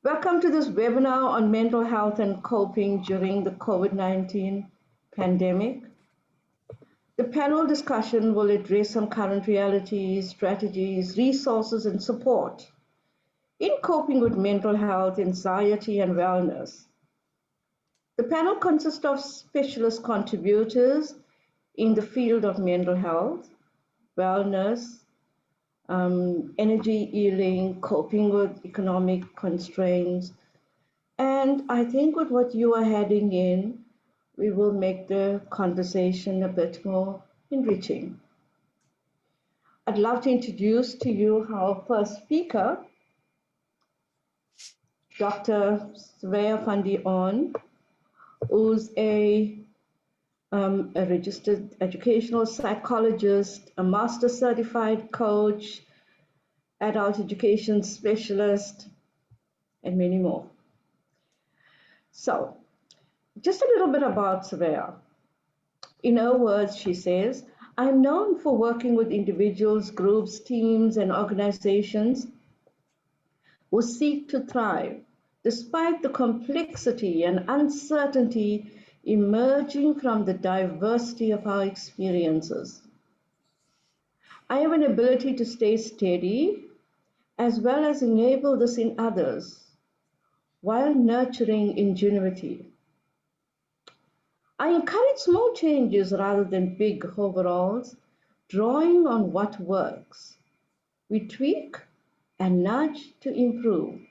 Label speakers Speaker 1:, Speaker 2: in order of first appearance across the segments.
Speaker 1: Welcome to this webinar on mental health and coping during the COVID-19 pandemic. The panel discussion will address some current realities, strategies, resources, and support in coping with mental health, anxiety, and wellness. The panel consists of specialist contributors in the field of mental health, wellness, energy healing, coping with economic constraints. And I think with what you are heading in, we will make the conversation a bit more enriching. I'd love to introduce to you our first speaker, Dr. Sweya van die Oon, who's a registered educational psychologist, a master certified coach, adult education specialist, and many more. So, just a little bit about Sweya. In her words, she says, I'm known for working with individuals, groups, teams, and organizations who seek to thrive despite the complexity and uncertainty emerging from the diversity of our experiences. I have an ability to stay steady as well as enable this in others while nurturing ingenuity. I encourage small changes rather than big overhauls, drawing on what works. We tweak and nudge to improve.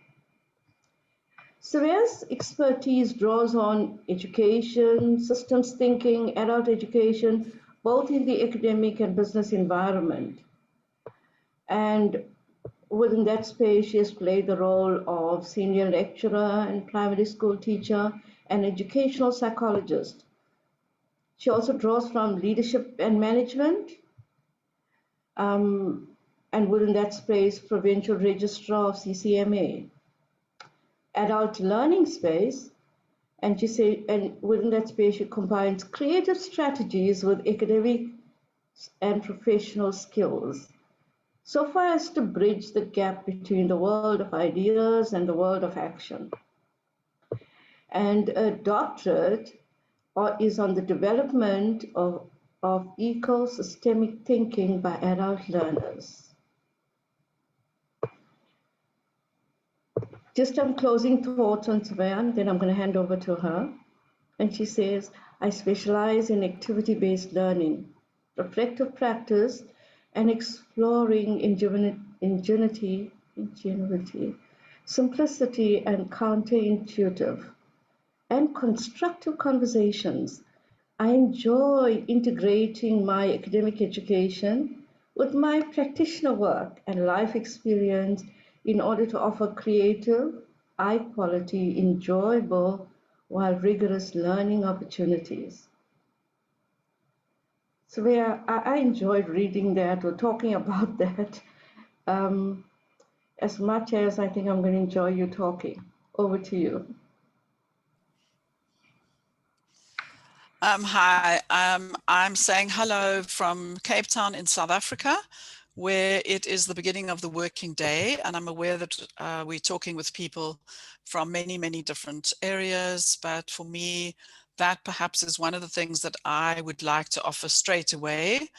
Speaker 1: Sweya's expertise draws on education, systems thinking, adult education, both in the academic and business environment. And within that space, she has played the role of senior lecturer and primary school teacher and educational psychologist. She also draws from leadership and management, and within that space, provincial registrar of CCMA. Adult learning space, and within that space, she combines creative strategies with academic and professional skills, so far as to bridge the gap between the world of ideas and the world of action. And a doctorate is on the development of ecosystemic thinking by adult learners. Just some closing thoughts on Sweya, then I'm going to hand over to her. And she says, I specialize in activity-based learning, reflective practice, and exploring ingenuity, simplicity, and counterintuitive and constructive conversations. I enjoy integrating my academic education with my practitioner work and life experience in order to offer creative, high quality, enjoyable, while rigorous learning opportunities. So I enjoyed reading that or talking about that as much as I think I'm going to enjoy you talking. Over to you.
Speaker 2: Hi, I'm saying hello from Cape Town in South Africa, where it is the beginning of the working day. And I'm aware that we're talking with people from many, many different areas. But for me, that perhaps is one of the things that I would like to offer straight away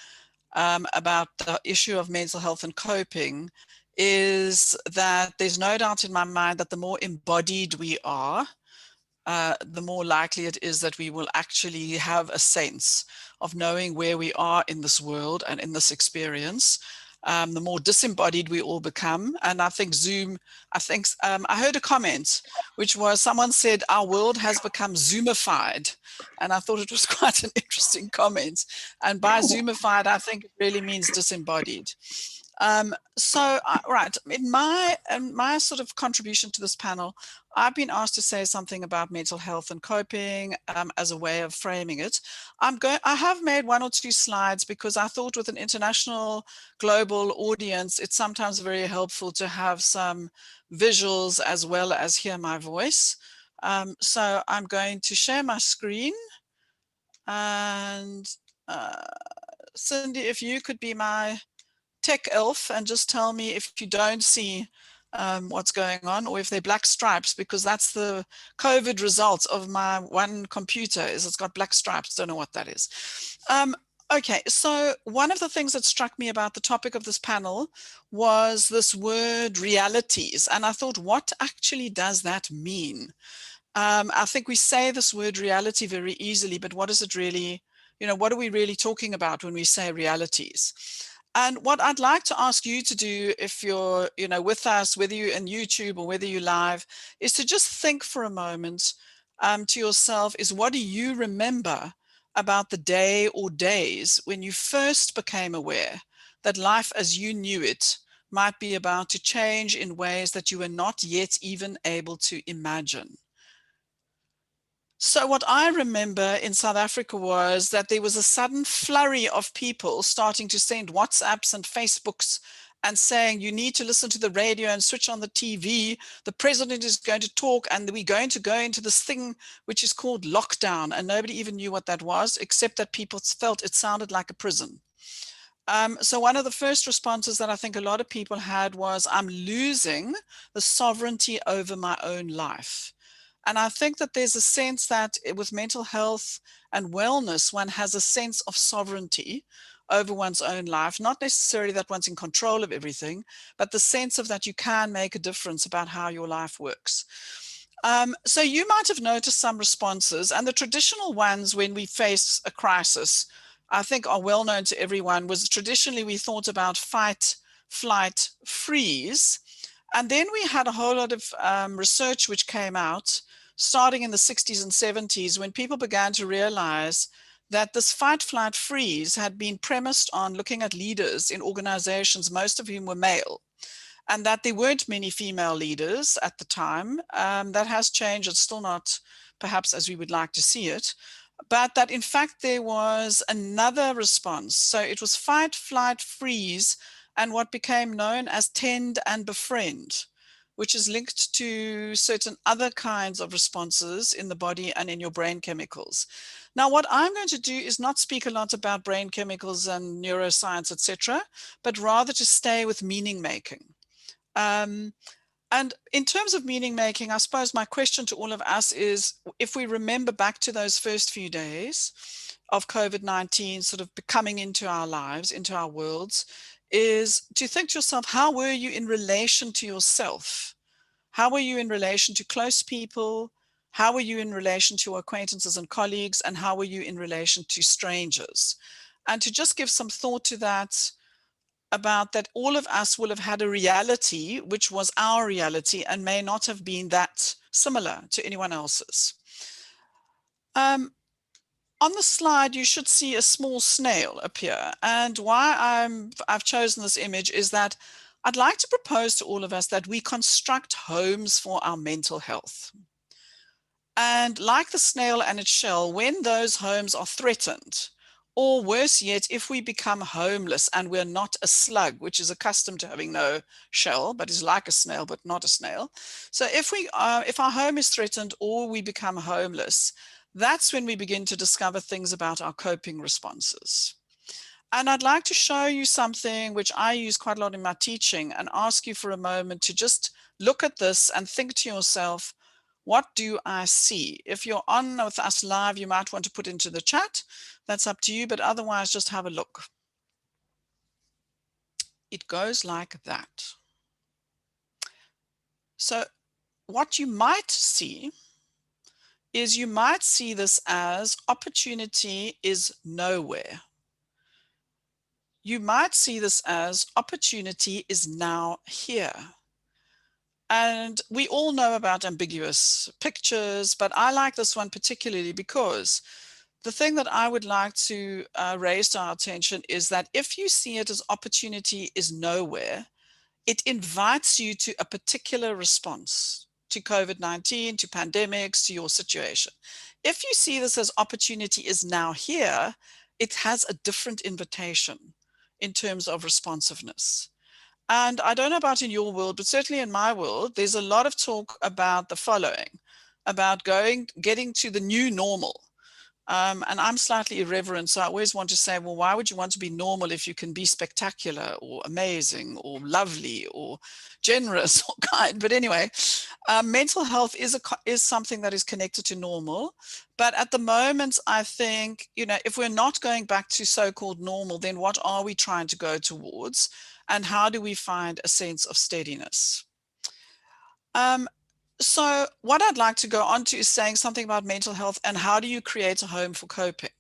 Speaker 2: about the issue of mental health and coping, is that there's no doubt in my mind that the more embodied we are, the more likely it is that we will actually have a sense of knowing where we are in this world and in this experience. The more disembodied we all become. And I think Zoom, I heard a comment, which was someone said, our world has become Zoomified. And I thought it was quite an interesting comment. And by Zoomified, I think it really means disembodied. Right, in my sort of contribution to this panel, I've been asked to say something about mental health and coping as a way of framing it. I have made one or two slides because I thought with an international global audience, it's sometimes very helpful to have some visuals as well as hear my voice. So I'm going to share my screen, and Cindy, if you could be my tech elf and just tell me if you don't see what's going on, or if they're black stripes, because that's the COVID results of my one computer, is it's got black stripes. Don't know what that is. Okay, so one of the things that struck me about the topic of this panel was this word realities. And I thought, what actually does that mean? I think we say this word reality very easily, but what is it really, what are we really talking about when we say realities? And what I'd like to ask you to do, if you're, with us, whether you're in YouTube or whether you're live, is to just think for a moment to yourself, is what do you remember about the day or days when you first became aware that life as you knew it might be about to change in ways that you were not yet even able to imagine? So what I remember in South Africa was that there was a sudden flurry of people starting to send WhatsApps and Facebooks and saying, you need to listen to the radio and switch on the TV. The president is going to talk and we're going to go into this thing which is called lockdown. And nobody even knew what that was, except that people felt it sounded like a prison. So one of the first responses that I think a lot of people had was, I'm losing the sovereignty over my own life. And I think that there's a sense that with mental health and wellness, one has a sense of sovereignty over one's own life, not necessarily that one's in control of everything, but the sense of that you can make a difference about how your life works. So you might have noticed some responses, and the traditional ones when we face a crisis, I think are well known to everyone, was traditionally we thought about fight, flight, freeze. And then we had a whole lot of research which came out starting in the 60s and 70s when people began to realize that this fight, flight, freeze had been premised on looking at leaders in organizations, most of whom were male, and that there weren't many female leaders at the time. That has changed. It's still not perhaps as we would like to see it, but that in fact there was another response. So it was fight, flight, freeze, and what became known as tend and befriend, which is linked to certain other kinds of responses in the body and in your brain chemicals. Now, what I'm going to do is not speak a lot about brain chemicals and neuroscience, etc., but rather to stay with meaning making. And in terms of meaning making, I suppose my question to all of us is, if we remember back to those first few days of COVID-19 sort of coming into our lives, into our worlds, is to think to yourself, how were you in relation to yourself? How were you in relation to close people? How were you in relation to acquaintances and colleagues? And how were you in relation to strangers? And to just give some thought to that, about that all of us will have had a reality which was our reality and may not have been that similar to anyone else's. On the slide, you should see a small snail appear. And why I've chosen this image is that I'd like to propose to all of us that we construct homes for our mental health. And like the snail and its shell, when those homes are threatened, or worse yet, if we become homeless and we're not a slug, which is accustomed to having no shell, but is like a snail, but not a snail. So if our home is threatened or we become homeless, that's when we begin to discover things about our coping responses. And I'd like to show you something which I use quite a lot in my teaching and ask you for a moment to just look at this and think to yourself, what do I see? If you're on with us live, you might want to put into the chat. That's up to you, but otherwise just have a look. It goes like that. So what you might see is you might see this as opportunity is nowhere. You might see this as opportunity is now here. And we all know about ambiguous pictures, but I like this one particularly because the thing that I would like to raise to our attention is that if you see it as opportunity is nowhere, it invites you to a particular response to COVID-19, to pandemics, to your situation. If you see this as opportunity is now here, it has a different invitation in terms of responsiveness. And I don't know about in your world, but certainly in my world, there's a lot of talk about the following, about getting to the new normal. And I'm slightly irreverent, so I always want to say, well, why would you want to be normal if you can be spectacular or amazing or lovely or generous or kind? But anyway, mental health is something that is connected to normal. But at the moment, I think, if we're not going back to so-called normal, then what are we trying to go towards? And how do we find a sense of steadiness? So what I'd like to go on to is saying something about mental health and how do you create a home for coping?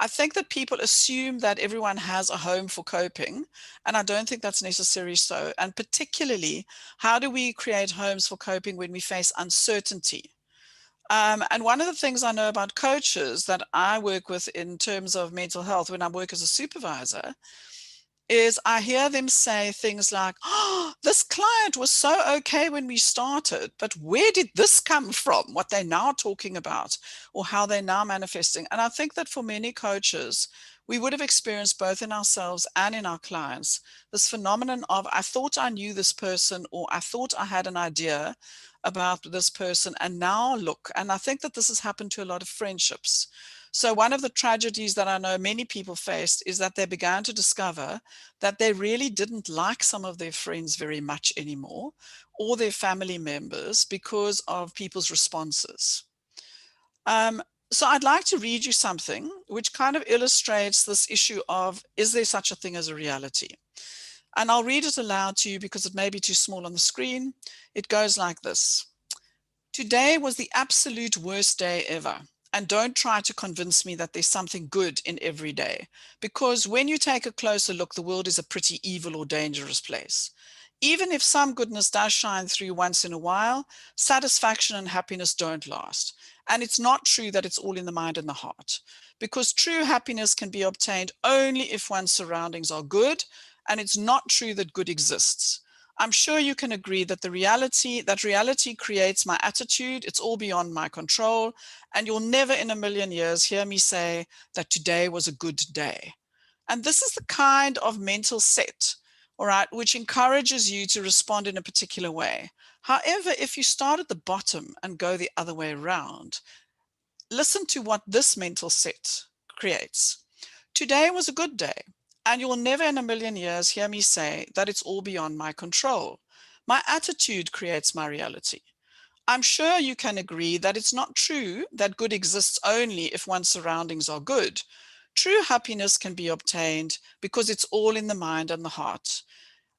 Speaker 2: I think that people assume that everyone has a home for coping, and I don't think that's necessarily so. And particularly, how do we create homes for coping when we face uncertainty? And one of the things I know about coaches that I work with in terms of mental health when I work as a supervisor is I hear them say things like, oh, this client was so okay when we started, but where did this come from? What they're now talking about or how they're now manifesting. And I think that for many coaches, we would have experienced both in ourselves and in our clients, this phenomenon of, I thought I knew this person, or I thought I had an idea about this person, and now look. And I think that this has happened to a lot of friendships. So one of the tragedies that I know many people faced is that they began to discover that they really didn't like some of their friends very much anymore, or their family members, because of people's responses. So I'd like to read you something which kind of illustrates this issue of, is there such a thing as a reality? And I'll read it aloud to you because it may be too small on the screen. It goes like this. Today was the absolute worst day ever. And don't try to convince me that there's something good in every day, because when you take a closer look, the world is a pretty evil or dangerous place. Even if some goodness does shine through once in a while, satisfaction and happiness don't last. And it's not true that it's all in the mind and the heart, because true happiness can be obtained only if one's surroundings are good, and it's not true that good exists. I'm sure you can agree that reality creates my attitude. It's all beyond my control. And you'll never in a million years hear me say that today was a good day. And this is the kind of mental set, all right, which encourages you to respond in a particular way. However, if you start at the bottom and go the other way around, listen to what this mental set creates. Today was a good day. And you will never in a million years hear me say that it's all beyond my control. My attitude creates my reality. I'm sure you can agree that it's not true that good exists only if one's surroundings are good. True happiness can be obtained because it's all in the mind and the heart.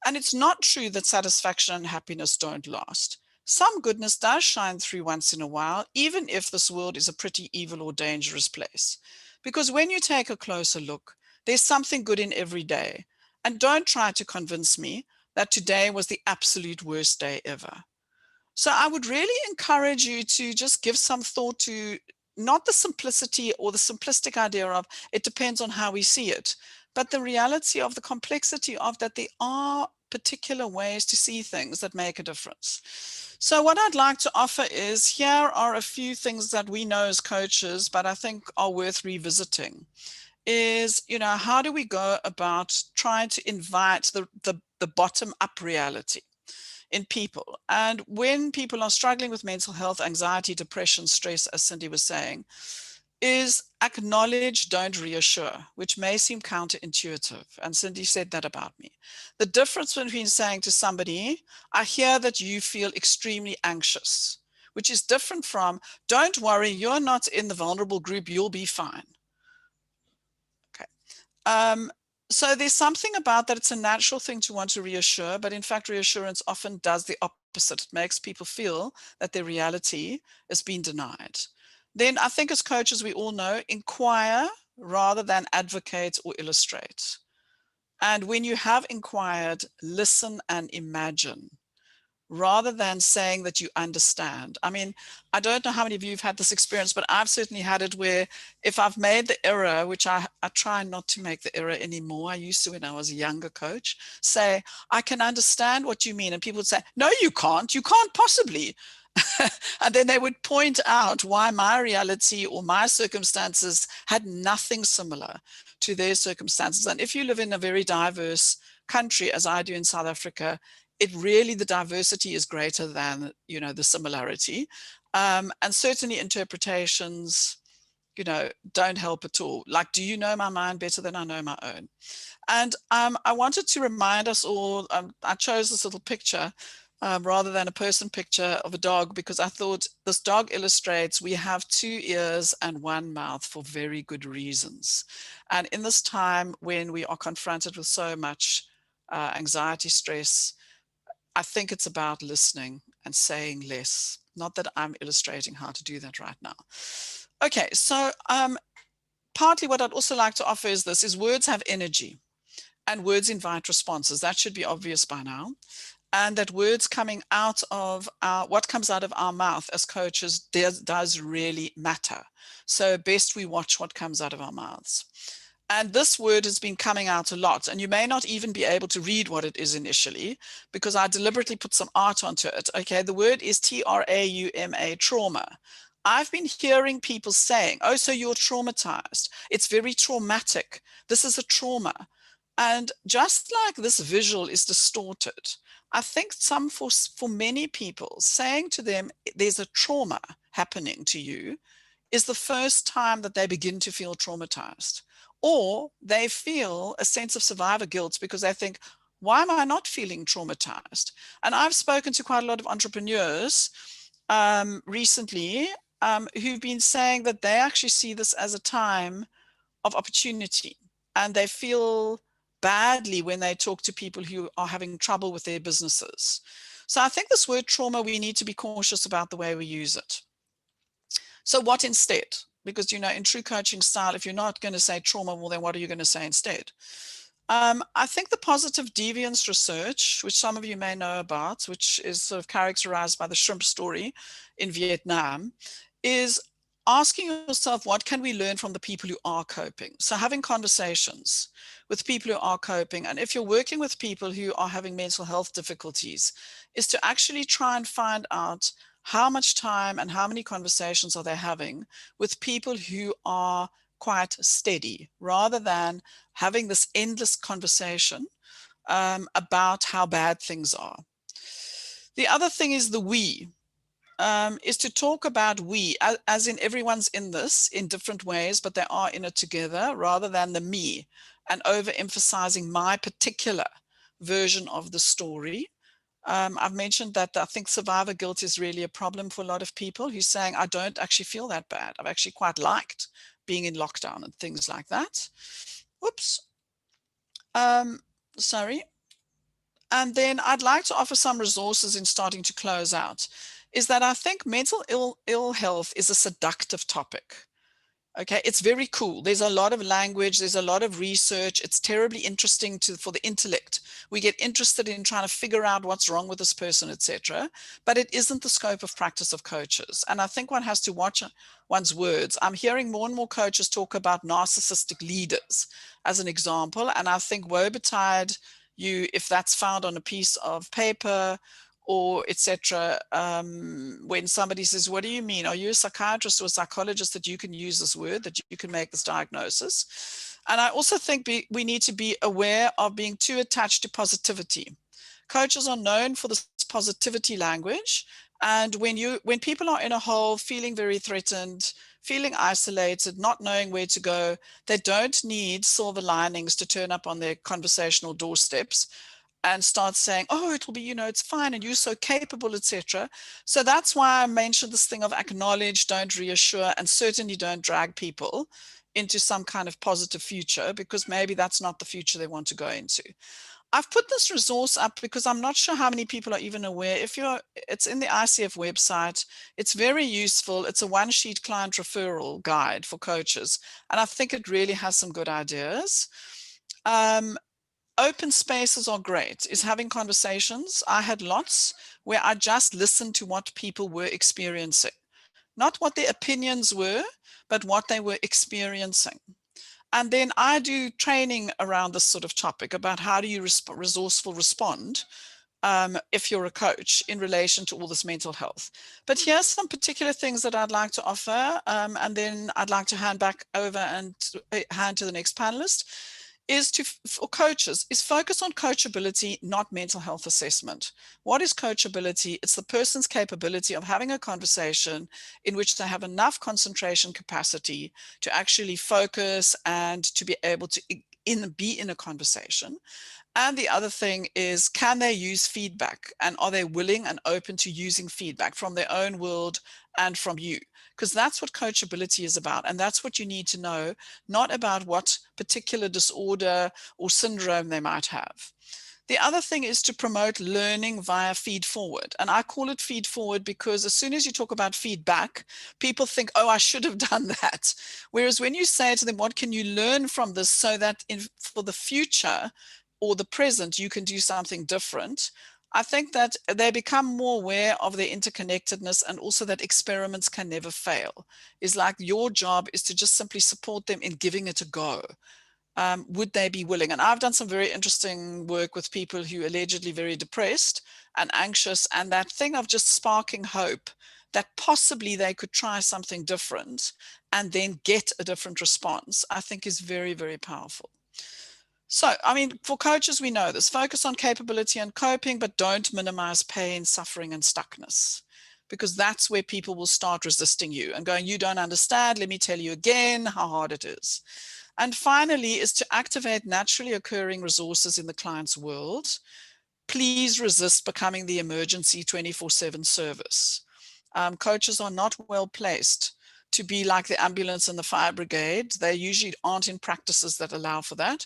Speaker 2: And it's not true that satisfaction and happiness don't last. Some goodness does shine through once in a while, even if this world is a pretty evil or dangerous place. Because when you take a closer look, there's something good in every day. And don't try to convince me that today was the absolute worst day ever. So I would really encourage you to just give some thought to not the simplicity or the simplistic idea of it depends on how we see it, but the reality of the complexity of that there are particular ways to see things that make a difference. So what I'd like to offer is, here are a few things that we know as coaches, but I think are worth revisiting. Is, how do we go about trying to invite the bottom up reality in people? And when people are struggling with mental health, anxiety, depression, stress, as Cindy was saying, is acknowledge, don't reassure, which may seem counterintuitive. And Cindy said that about me. The difference between saying to somebody, I hear that you feel extremely anxious, which is different from, don't worry, you're not in the vulnerable group, you'll be fine. Okay. So there's something about that. It's a natural thing to want to reassure, but in fact, reassurance often does the opposite. It makes people feel that their reality is being denied. Then I think as coaches, we all know, inquire rather than advocate or illustrate. And when you have inquired, listen and imagine, rather than saying that you understand. I mean, I don't know how many of you have had this experience, but I've certainly had it where if I've made the error, which I try not to make the error anymore. I used to when I was a younger coach, say, I can understand what you mean. And people would say, no, you can't possibly. And then they would point out why my reality or my circumstances had nothing similar to their circumstances. And if you live in a very diverse country, as I do in South Africa, it really, the diversity is greater than, the similarity. And certainly interpretations, don't help at all. Like, do you know my mind better than I know my own? And I wanted to remind us all, I chose this little picture rather than a person picture of a dog, because I thought this dog illustrates we have 2 ears and 1 mouth for very good reasons. And in this time when we are confronted with so much anxiety, stress, I think it's about listening and saying less. Not that I'm illustrating how to do that right now. Okay, so partly what I'd also like to offer is this, is words have energy and words invite responses. That should be obvious by now. And that words coming out of what comes out of our mouth as coaches does really matter. So best we watch what comes out of our mouths. And this word has been coming out a lot, and you may not even be able to read what it is initially, because I deliberately put some art onto it. Okay, the word is T-R-A-U-M-A, trauma. I've been hearing people saying, oh, so you're traumatized. It's very traumatic. This is a trauma. And just like this visual is distorted, I think for many people, saying to them, there's a trauma happening to you, is the first time that they begin to feel traumatized. Or they feel a sense of survivor guilt because they think, why am I not feeling traumatized? And I've spoken to quite a lot of entrepreneurs recently who've been saying that they actually see this as a time of opportunity, and they feel badly when they talk to people who are having trouble with their businesses. So I think this word trauma, we need to be cautious about the way we use it. So what instead? Because, in true coaching style, if you're not going to say trauma, well, then what are you going to say instead? I think the positive deviance research, which some of you may know about, which is sort of characterized by the shrimp story in Vietnam, is asking yourself, what can we learn from the people who are coping? So having conversations with people who are coping, and if you're working with people who are having mental health difficulties, is to actually try and find out how much time and how many conversations are they having with people who are quite steady, rather than having this endless conversation about how bad things are. The other thing is the we, is to talk about we, as in everyone's in this in different ways, but they are in it together, rather than the me, and overemphasizing my particular version of the story. I've mentioned that I think survivor guilt is really a problem for a lot of people who's saying, I don't actually feel that bad. I've actually quite liked being in lockdown and things like that. Whoops. Sorry. And then I'd like to offer some resources in starting to close out, is that I think mental ill health is a seductive topic. Okay, it's very cool. There's a lot of language, there's a lot of research. It's terribly interesting for the intellect. We get interested in trying to figure out what's wrong with this person, etc. But it isn't the scope of practice of coaches. And I think one has to watch one's words. I'm hearing more and more coaches talk about narcissistic leaders as an example. And I think woe betide you if that's found on a piece of paper or etc. When somebody says, what do you mean? Are you a psychiatrist or a psychologist that you can use this word, that you can make this diagnosis? And I also think we need to be aware of being too attached to positivity. Coaches are known for this positivity language. And when people are in a hole, feeling very threatened, feeling isolated, not knowing where to go, they don't need silver linings to turn up on their conversational doorsteps and start saying, oh, it'll be, it's fine, and you're so capable, etc. So that's why I mentioned this thing of acknowledge, don't reassure, and certainly don't drag people into some kind of positive future, because maybe that's not the future they want to go into. I've put this resource up because I'm not sure how many people are even aware. It's in the ICF website. It's very useful. It's a one-sheet client referral guide for coaches, and I think it really has some good ideas. Open spaces are great, is having conversations. I had lots where I just listened to what people were experiencing, not what their opinions were, but what they were experiencing. And then I do training around this sort of topic about how do you resourceful respond if you're a coach in relation to all this mental health. But here's some particular things that I'd like to offer, and then I'd like to hand back over and hand to the next panelist. is for coaches, is focus on coachability, not mental health assessment. What is coachability? It's the person's capability of having a conversation in which they have enough concentration capacity to actually focus and to be able to be in a conversation. And the other thing is, can they use feedback, and are they willing and open to using feedback from their own world and from you? Because that's what coachability is about. And that's what you need to know, not about what particular disorder or syndrome they might have. The other thing is to promote learning via feed forward. And I call it feed forward because as soon as you talk about feedback, people think, oh, I should have done that. Whereas when you say to them, what can you learn from this so that for the future or the present, you can do something different, I think that they become more aware of their interconnectedness, and also that experiments can never fail. It's like your job is to just simply support them in giving it a go. Would they be willing? And I've done some very interesting work with people who are allegedly very depressed and anxious, and that thing of just sparking hope that possibly they could try something different and then get a different response, I think is very, very powerful. So, I mean, for coaches, we know this: focus on capability and coping, but don't minimize pain, suffering, and stuckness, because that's where people will start resisting you and going, you don't understand, let me tell you again how hard it is. And finally is to activate naturally occurring resources in the client's world. Please resist becoming the emergency 24/7 service. Coaches are not well placed to be like the ambulance and the fire brigade. They usually aren't in practices that allow for that.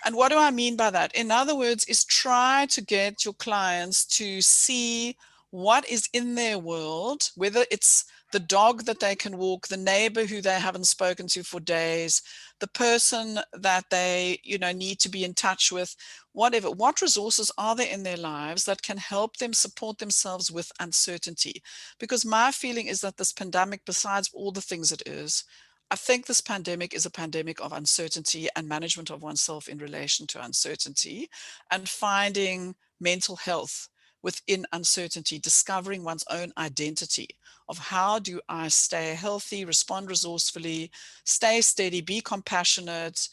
Speaker 2: And what do I mean by that? In other words, is try to get your clients to see what is in their world, whether it's the dog that they can walk, the neighbor who they haven't spoken to for days, the person that they, need to be in touch with, whatever. What resources are there in their lives that can help them support themselves with uncertainty? Because my feeling is that this pandemic, besides all the things it is, I think this pandemic is a pandemic of uncertainty and management of oneself in relation to uncertainty, and finding mental health within uncertainty, discovering one's own identity of how do I stay healthy, respond resourcefully, stay steady, be compassionate,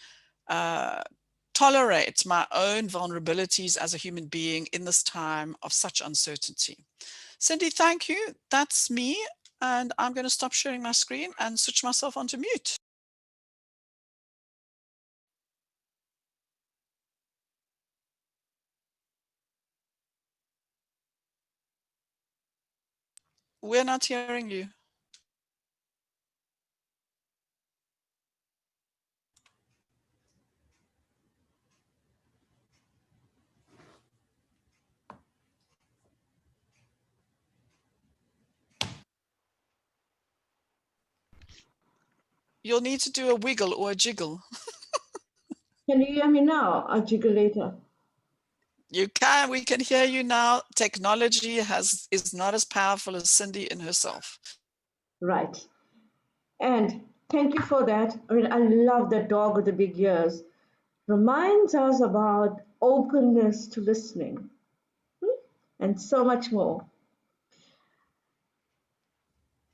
Speaker 2: tolerate my own vulnerabilities as a human being in this time of such uncertainty. Cindy, thank you. That's me. And I'm going to stop sharing my screen and switch myself onto mute. We're not hearing you. You'll need to do a wiggle or a jiggle.
Speaker 1: Can you hear me now? I'll jiggle later.
Speaker 2: You can. We can hear you now. Technology is not as powerful as Cindy in herself.
Speaker 1: Right. And thank you for that. I mean, I love that dog with the big ears. Reminds us about openness to listening, and so much more.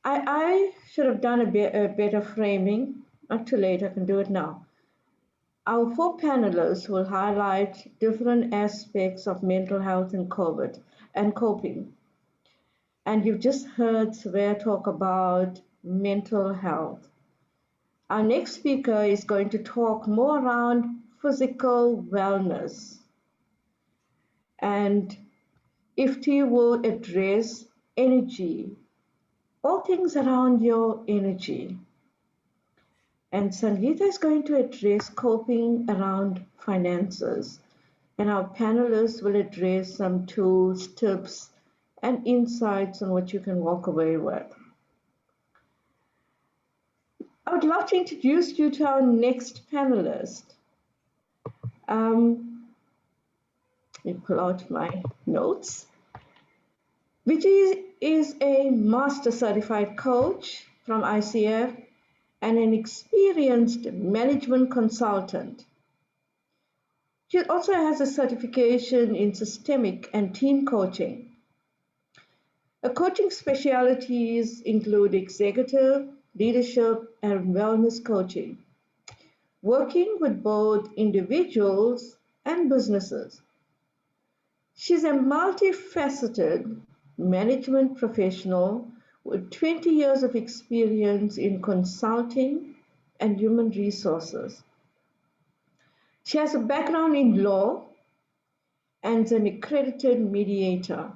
Speaker 1: I should have done a better framing. Not too late, I can do it now. Our four panelists will highlight different aspects of mental health and COVID and coping. And you've just heard Sver talk about mental health. Our next speaker is going to talk more around physical wellness. And Ifti will address energy, all things around your energy. And Sangeeta is going to address coping around finances. And our panelists will address some tools, tips, and insights on what you can walk away with. I would love to introduce you to our next panelist. Let me pull out my notes. Vijay is a master certified coach from ICF and an experienced management consultant. She also has a certification in systemic and team coaching. Her coaching specialties include executive, leadership, and wellness coaching. working with both individuals and businesses. She's a multifaceted management professional with 20 years of experience in consulting and human resources. She has a background in law and is an accredited mediator.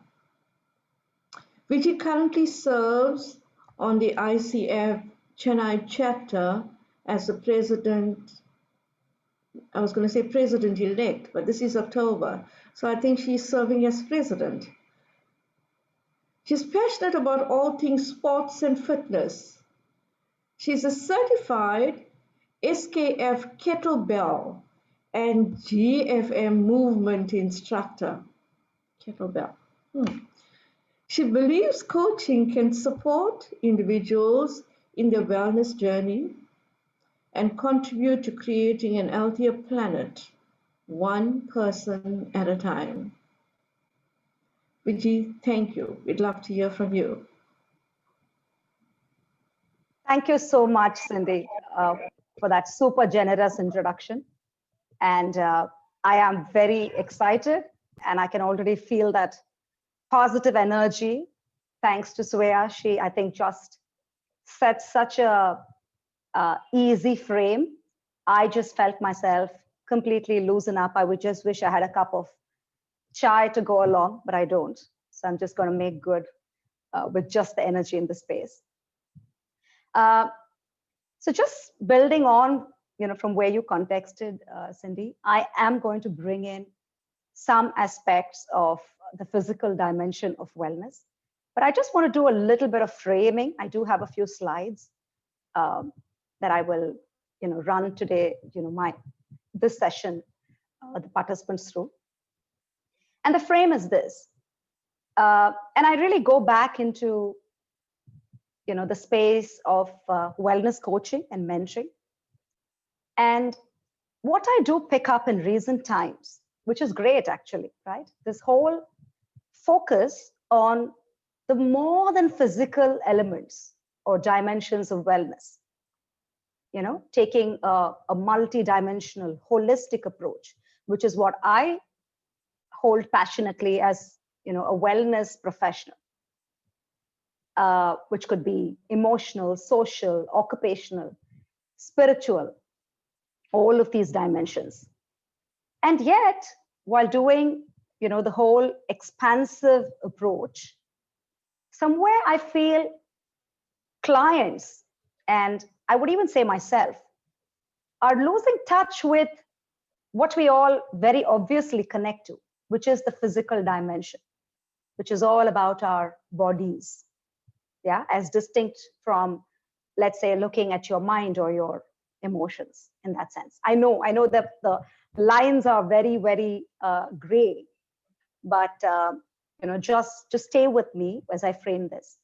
Speaker 1: Vijay currently serves on the ICF Chennai chapter as the president. I was going to say president-elect, but this is October, so I think she's serving as president. She's passionate about all things sports and fitness. She's a certified SKF kettlebell and GFM movement instructor. Kettlebell. She believes coaching can support individuals in their wellness journey and contribute to creating an healthier planet, one person at a time. Vijay, thank you. We'd love to hear from you.
Speaker 3: Thank you so much, Cindy, for that super generous introduction. And I am very excited, and I can already feel that positive energy. Thanks to Swea, she, I think, just set such a easy frame. I just felt myself completely loosen up. I would just wish I had a cup of chai to go along, but I don't. So I'm just going to make good with just the energy in the space. So just building on, from where you contexted, Cindy, I am going to bring in some aspects of the physical dimension of wellness, but I just want to do a little bit of framing. I do have a few slides that I will, run today, this session, the participants through. And the frame is this, and I really go back into the space of wellness coaching and mentoring. And what I do pick up in recent times, which is great actually, right? This whole focus on the more than physical elements or dimensions of wellness, taking a multi-dimensional, holistic approach, which is what I hold passionately as, a wellness professional. Which could be emotional, social, occupational, spiritual, all of these dimensions. And yet, while doing, the whole expansive approach, somewhere I feel clients, and I would even say myself, are losing touch with what we all very obviously connect to, which is the physical dimension, which is all about our bodies. Yeah, as distinct from, let's say, looking at your mind or your emotions in that sense. I know that the lines are very, very gray, but just stay with me as I frame this.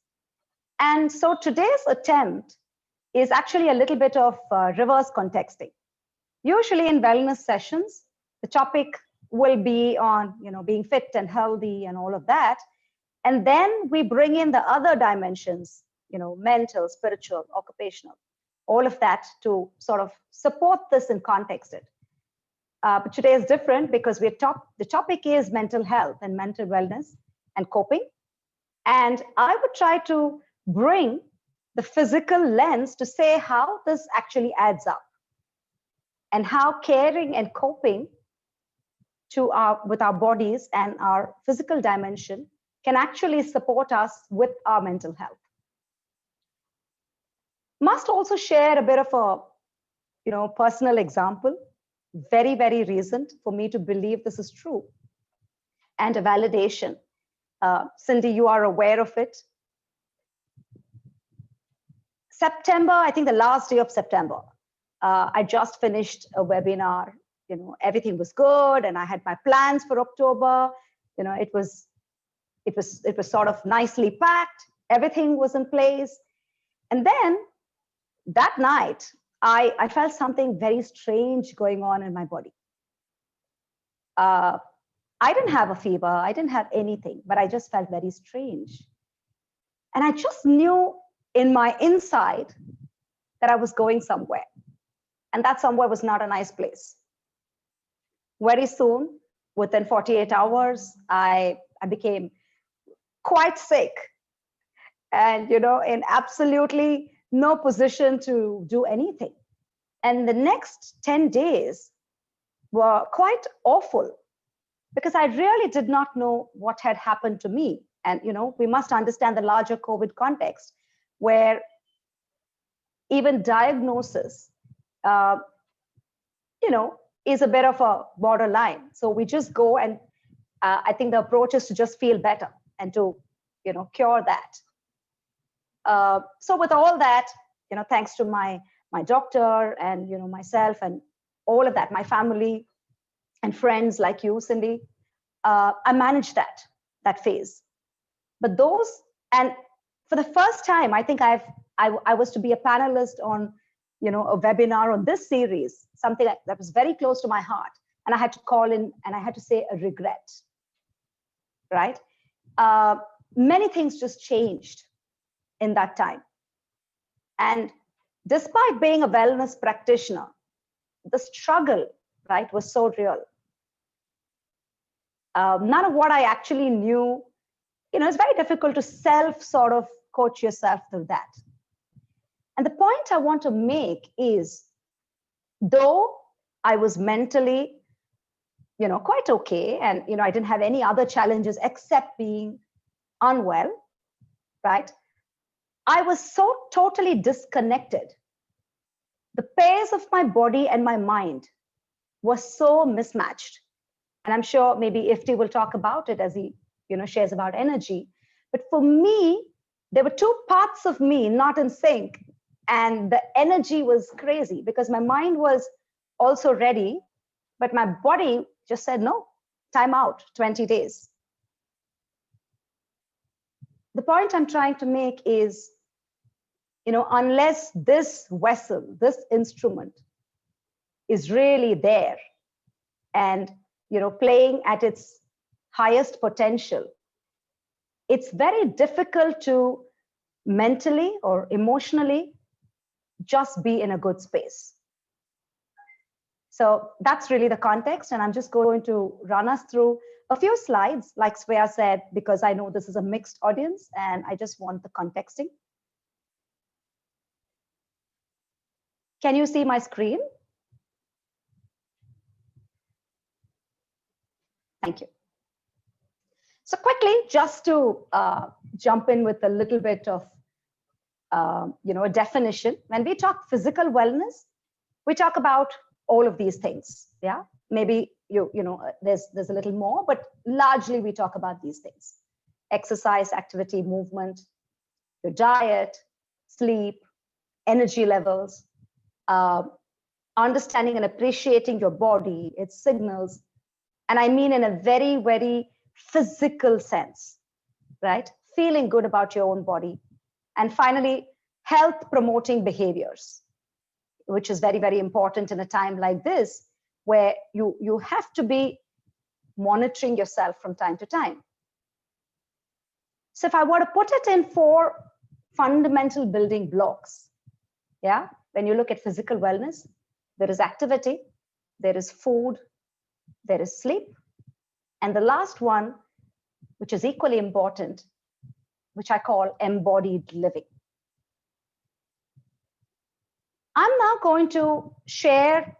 Speaker 3: And so today's attempt is actually a little bit of reverse contexting. Usually in wellness sessions, the topic will be on, being fit and healthy and all of that. And then we bring in the other dimensions, mental, spiritual, occupational, all of that to sort of support this and context it. But today is different because the topic is mental health and mental wellness and coping. And I would try to bring the physical lens to say how this actually adds up and how caring and coping with our bodies and our physical dimension can actually support us with our mental health. Must also share a bit of a, personal example, very, very recent for me to believe this is true, and a validation. Cindy, you are aware of it. September, I think the last day of September, I just finished a webinar. Everything was good, and I had my plans for October. It was sort of nicely packed. Everything was in place. And then that night, I felt something very strange going on in my body. I didn't have a fever. I didn't have anything, but I just felt very strange. And I just knew in my inside that I was going somewhere. And that somewhere was not a nice place. Very soon, within 48 hours, I became quite sick and, in absolutely no position to do anything. And the next 10 days were quite awful because I really did not know what had happened to me. And, we must understand the larger COVID context where even diagnosis, is a bit of a borderline. So we just go and I think the approach is to just feel better and to, cure that. So with all that, thanks to my doctor and, myself and all of that, my family and friends like you, Cindy, I managed that phase. But and for the first time, I think I was to be a panelist on, a webinar on this series, something that was very close to my heart. And I had to call in and I had to say a regret, right? Many things just changed in that time. And despite being a wellness practitioner, the struggle, right, was so real. None of what I actually knew, it's very difficult to sort of coach yourself through that. And the point I want to make is, though I was mentally, quite okay, and, I didn't have any other challenges except being unwell, right? I was so totally disconnected. The pairs of my body and my mind was so mismatched. And I'm sure maybe Ifti will talk about it as he, shares about energy. But for me, there were two parts of me not in sync. And the energy was crazy because my mind was also ready, but my body just said, no, time out, 20 days. The point I'm trying to make is, unless this vessel, this instrument is really there and, playing at its highest potential, it's very difficult to mentally or emotionally just be in a good space. So that's really the context. And I'm just going to run us through a few slides, like Svea said, because I know this is a mixed audience and I just want the contexting. Can you see my screen? Thank you. So quickly, just to jump in with a little bit of, a definition. When we talk physical wellness, we talk about all of these things. Yeah, maybe there's a little more, but largely we talk about these things: exercise, activity, movement, your diet, sleep, energy levels, understanding and appreciating your body, its signals. And I mean in a very, very physical sense, right? Feeling good about your own body. And finally, health promoting behaviors, which is very, very important in a time like this, where you have to be monitoring yourself from time to time. So if I were to put it in 4 fundamental building blocks, yeah, when you look at physical wellness, there is activity, there is food, there is sleep, and the last one, which is equally important, which I call embodied living. I'm now going to share,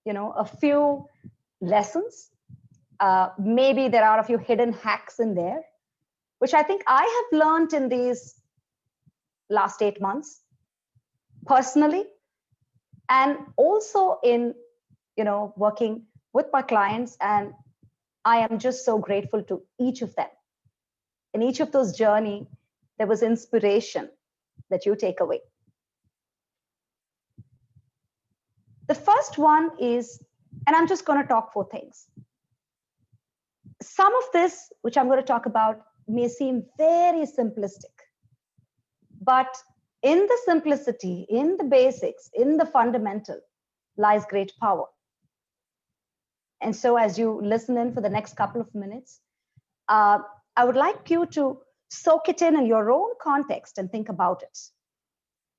Speaker 3: a few lessons. Maybe there are a few hidden hacks in there, which I think I have learned in these last 8 months, personally, and also in, working with my clients. And I am just so grateful to each of them. In each of those journeys, there was inspiration that you take away. The first one is, and I'm just going to talk 4 things. Some of this, which I'm going to talk about, may seem very simplistic, but in the simplicity, in the basics, in the fundamental, lies great power. And so as you listen in for the next couple of minutes, I would like you to soak it in your own context and think about it.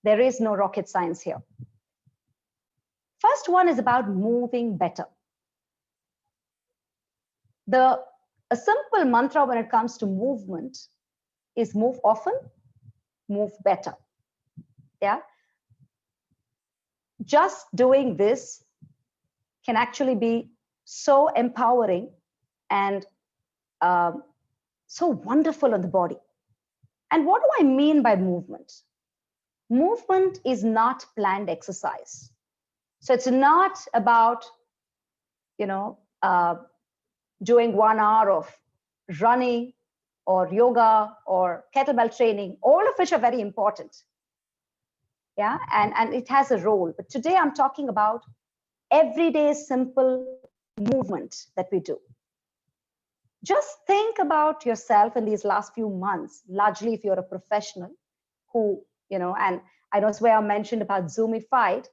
Speaker 3: There is no rocket science here. First one is about moving better. A simple mantra when it comes to movement is move often, move better. Yeah. Just doing this can actually be so empowering and so wonderful on the body. And what do I mean by movement? Movement is not planned exercise. So it's not about, doing 1 hour of running or yoga or kettlebell training, all of which are very important. Yeah, and it has a role. But today I'm talking about everyday simple movement that we do. Just think about yourself in these last few months, largely if you're a professional who, and I know Swaya mentioned about Zoomified,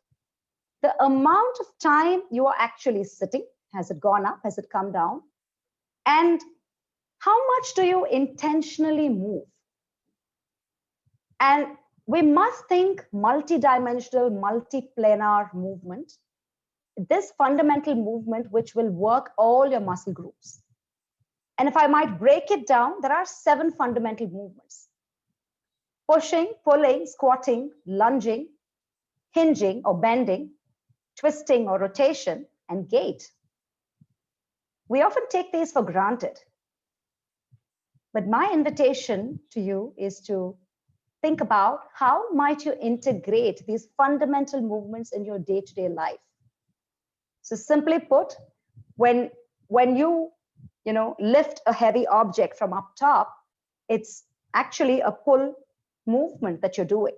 Speaker 3: the amount of time you are actually sitting, has it gone up, has it come down? And how much do you intentionally move? And we must think multidimensional, multiplanar movement, this fundamental movement which will work all your muscle groups. And if I might break it down, there are 7 fundamental movements: pushing, pulling, squatting, lunging, hinging or bending, twisting or rotation, and gait. We often take these for granted. But my invitation to you is to think about how might you integrate these fundamental movements in your day-to-day life. So simply put, when you lift a heavy object from up top, it's actually a pull movement that you're doing.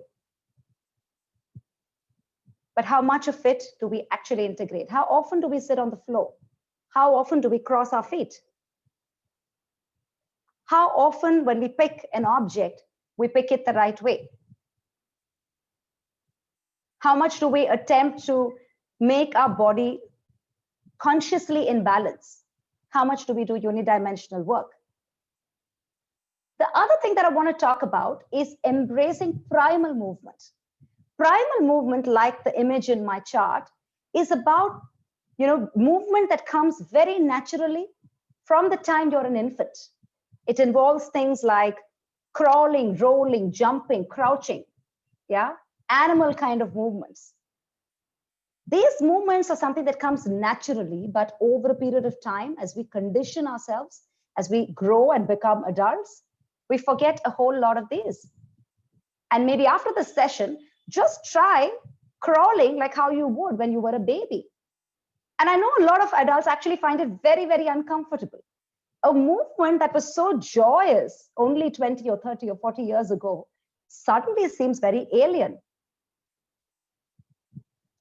Speaker 3: But how much of it do we actually integrate? How often do we sit on the floor? How often do we cross our feet? How often when we pick an object, we pick it the right way? How much do we attempt to make our body consciously in balance? How much do we do unidimensional work? The other thing that I want to talk about is embracing primal movement. Primal movement, like the image in my chart, is about movement that comes very naturally from the time you're an infant. It involves things like crawling, rolling, jumping, crouching, animal kind of movements. These movements are something that comes naturally, but over a period of time, as we condition ourselves, as we grow and become adults, we forget a whole lot of these. And maybe after the session, just try crawling like how you would when you were a baby. And I know a lot of adults actually find it very, very uncomfortable. A movement that was so joyous only 20 or 30 or 40 years ago suddenly seems very alien.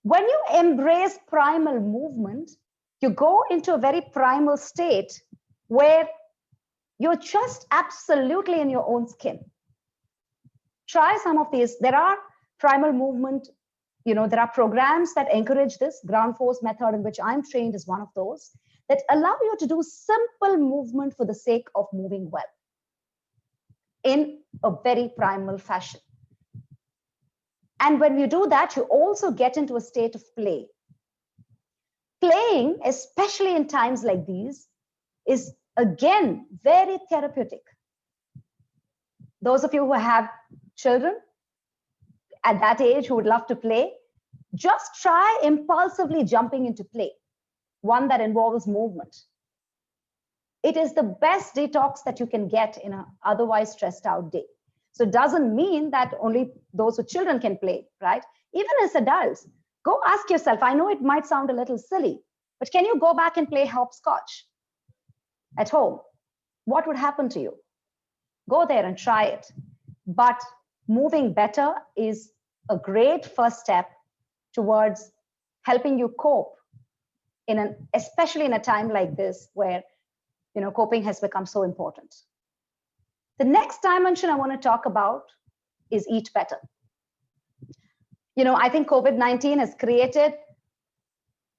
Speaker 3: When you embrace primal movement, you go into a very primal state where you're just absolutely in your own skin. Try some of these. There are primal movement, there are programs that encourage this. Ground force method, in which I'm trained, is one of those that allow you to do simple movement for the sake of moving well in a very primal fashion. And when you do that, you also get into a state of play. Playing, especially in times like these, is again very therapeutic. Those of you who have children at that age who would love to play, just try impulsively jumping into play, one that involves movement. It is the best detox that you can get in an otherwise stressed out day. So it doesn't mean that only those with children can play, right? Even as adults, go ask yourself, I know it might sound a little silly, but can you go back and play hopscotch at home? What would happen to you? Go there and try it. But moving better is a great first step towards helping you cope especially in a time like this where coping has become so important. The next dimension I want to talk about is eat better. I think COVID-19 has created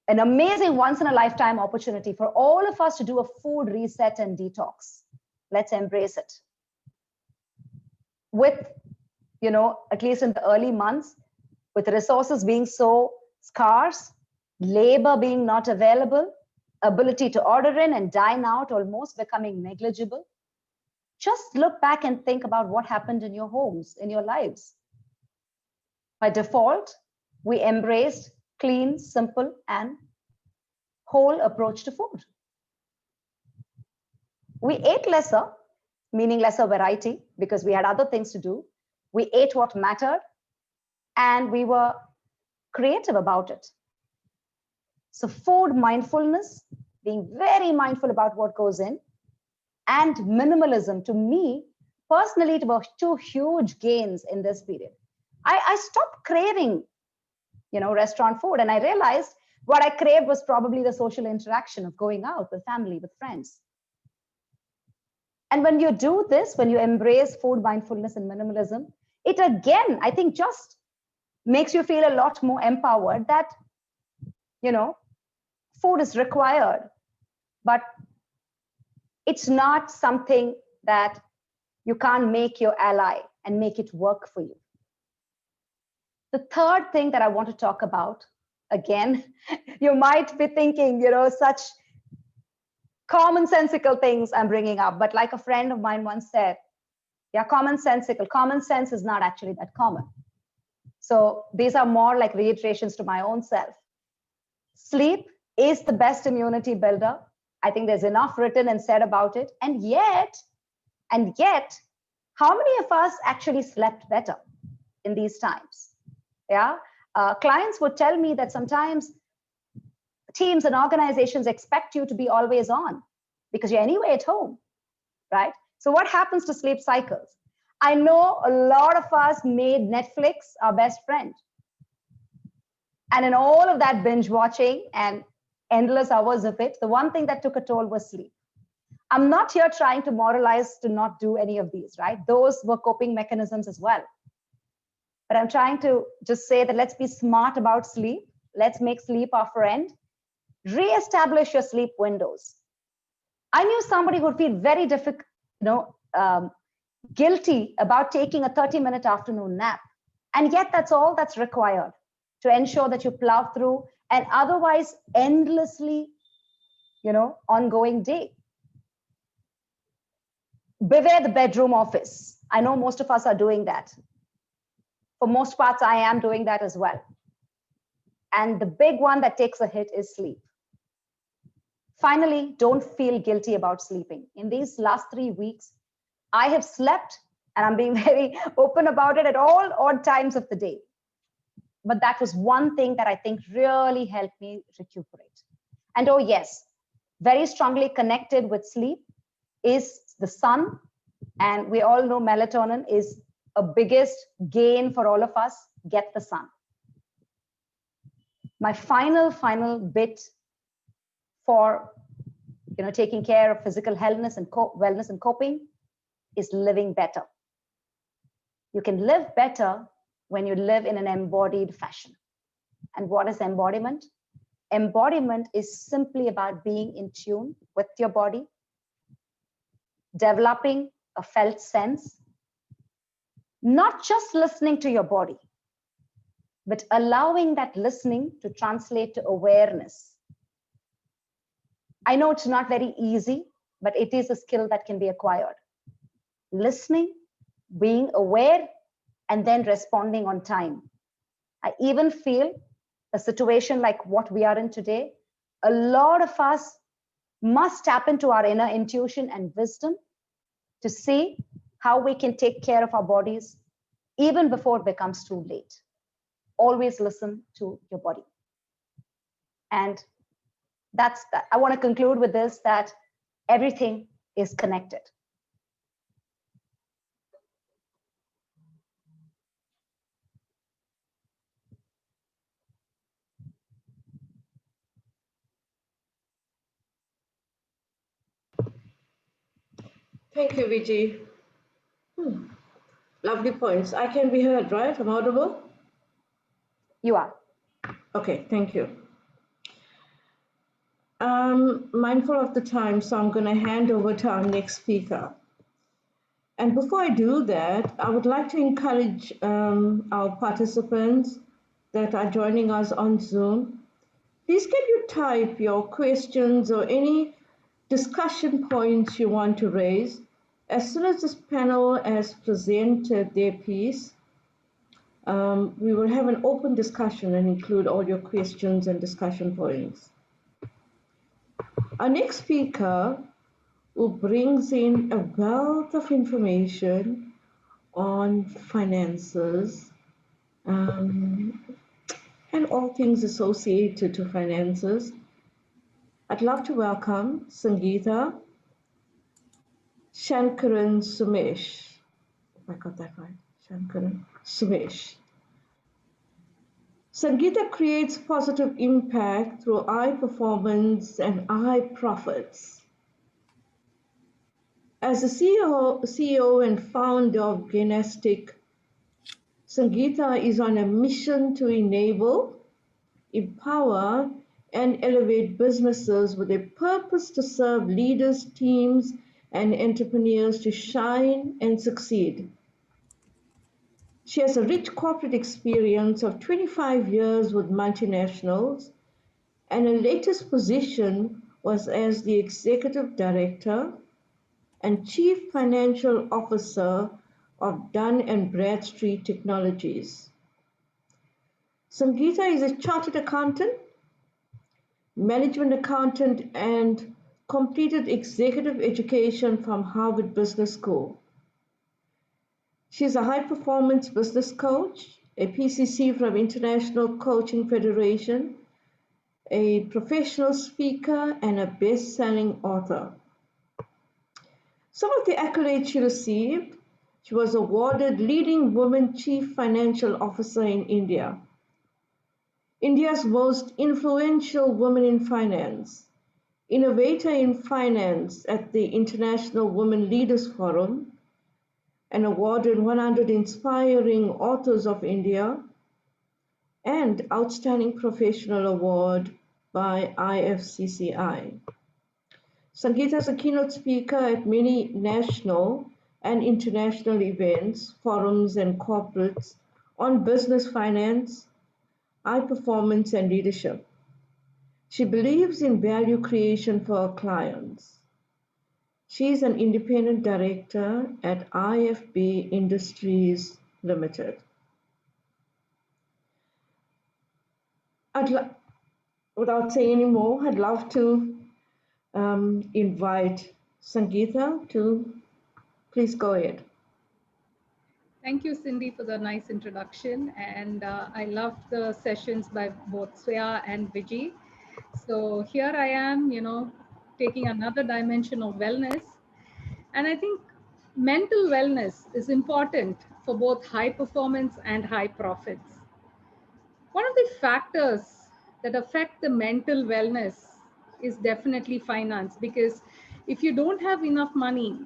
Speaker 3: an amazing once in a lifetime opportunity for all of us to do a food reset and detox. Let's embrace it. With, at least in the early months, with resources being so scarce, labor being not available, ability to order in and dine out almost becoming negligible. Just look back and think about what happened in your homes, in your lives. By default, we embraced clean, simple, and whole approach to food. We ate lesser, meaning lesser variety, because we had other things to do. We ate what mattered, and we were creative about it. So food mindfulness, being very mindful about what goes in, and minimalism, to me, personally, it was two huge gains in this period. I stopped craving, restaurant food, and I realized what I craved was probably the social interaction of going out with family, with friends. And when you do this, when you embrace food mindfulness and minimalism, it again, I think, just makes you feel a lot more empowered that, food is required, but it's not something that you can't make your ally and make it work for you. The third thing that I want to talk about, again, you might be thinking, such commonsensical things I'm bringing up, but like a friend of mine once said, yeah, commonsensical. Common sense is not actually that common. So these are more like reiterations to my own self. Sleep is the best immunity builder. I think there's enough written and said about it. And yet, how many of us actually slept better in these times? Yeah, clients would tell me that sometimes teams and organizations expect you to be always on because you're anyway at home, right? So what happens to sleep cycles? I know a lot of us made Netflix our best friend. And in all of that binge watching and endless hours of it, the one thing that took a toll was sleep. I'm not here trying to moralize to not do any of these, right? Those were coping mechanisms as well. But I'm trying to just say that let's be smart about sleep. Let's make sleep our friend. Reestablish your sleep windows. I knew somebody who would feel very difficult, guilty about taking a 30-minute afternoon nap. And yet that's all that's required to ensure that you plow through an otherwise endlessly, ongoing day. Beware the bedroom office. I know most of us are doing that. For most parts, I am doing that as well. And the big one that takes a hit is sleep. Finally, don't feel guilty about sleeping. In these last 3 weeks, I have slept, and I'm being very open about it, at all odd times of the day. But that was one thing that I think really helped me recuperate. And oh yes, very strongly connected with sleep is the sun. And we all know melatonin is a biggest gain for all of us. Get the sun. My final bit for taking care of physical wellness and coping is living better. You can live better when you live in an embodied fashion. And what is embodiment? Embodiment is simply about being in tune with your body, developing a felt sense, not just listening to your body, but allowing that listening to translate to awareness. I know it's not very easy, but it is a skill that can be acquired. Listening, being aware, and then responding on time. I even feel a situation like what we are in today, a lot of us must tap into our inner intuition and wisdom to see how we can take care of our bodies even before it becomes too late. Always listen to your body. And that's that. I want to conclude with this, that everything is connected.
Speaker 1: Thank you, Vijay. Lovely points. I can be heard, right? I'm audible?
Speaker 3: You are.
Speaker 1: Okay, thank you. I'm mindful of the time, so I'm going to hand over to our next speaker. And before I do that, I would like to encourage our participants that are joining us on Zoom Please can you type your questions or any discussion points you want to raise. As soon as this panel has presented their piece, we will have an open discussion and include all your questions and discussion points. Our next speaker who brings in a wealth of information on finances and all things associated to finances. I'd love to welcome Sangeeta Shankaran Sumesh. If I got that right, Shankaran Sumesh. Sangeeta creates positive impact through high performance and high profits. As the CEO and founder of Genestic, Sangeeta is on a mission to enable, empower, and elevate businesses with a purpose to serve leaders, teams, and entrepreneurs to shine and succeed. She has a rich corporate experience of 25 years with multinationals, and her latest position was as the Executive Director and Chief Financial Officer of Dun & Bradstreet Technologies. Sangeeta is a chartered accountant, management accountant, and completed executive education from Harvard Business School. She's a high-performance business coach, a PCC from International Coaching Federation, a professional speaker, and a best-selling author. Some of the accolades she received: she was awarded Leading Woman Chief Financial Officer in India, India's most influential woman in finance, innovator in finance at the International Women Leaders Forum, and awarded 100 Inspiring Authors of India, and Outstanding Professional Award by IFCCI. Sangeeta is a keynote speaker at many national and international events, forums, and corporates on business finance, high performance, and leadership. She believes in value creation for her clients. She is an independent director at IFB Industries Limited. Without saying any more, I'd love to invite Sangeeta to please go ahead.
Speaker 4: Thank you, Cindy, for the nice introduction. And I loved the sessions by both Swaya and Vijay. So here I am, taking another dimension of wellness. And I think mental wellness is important for both high performance and high profits. One of the factors that affect the mental wellness is definitely finance, because if you don't have enough money,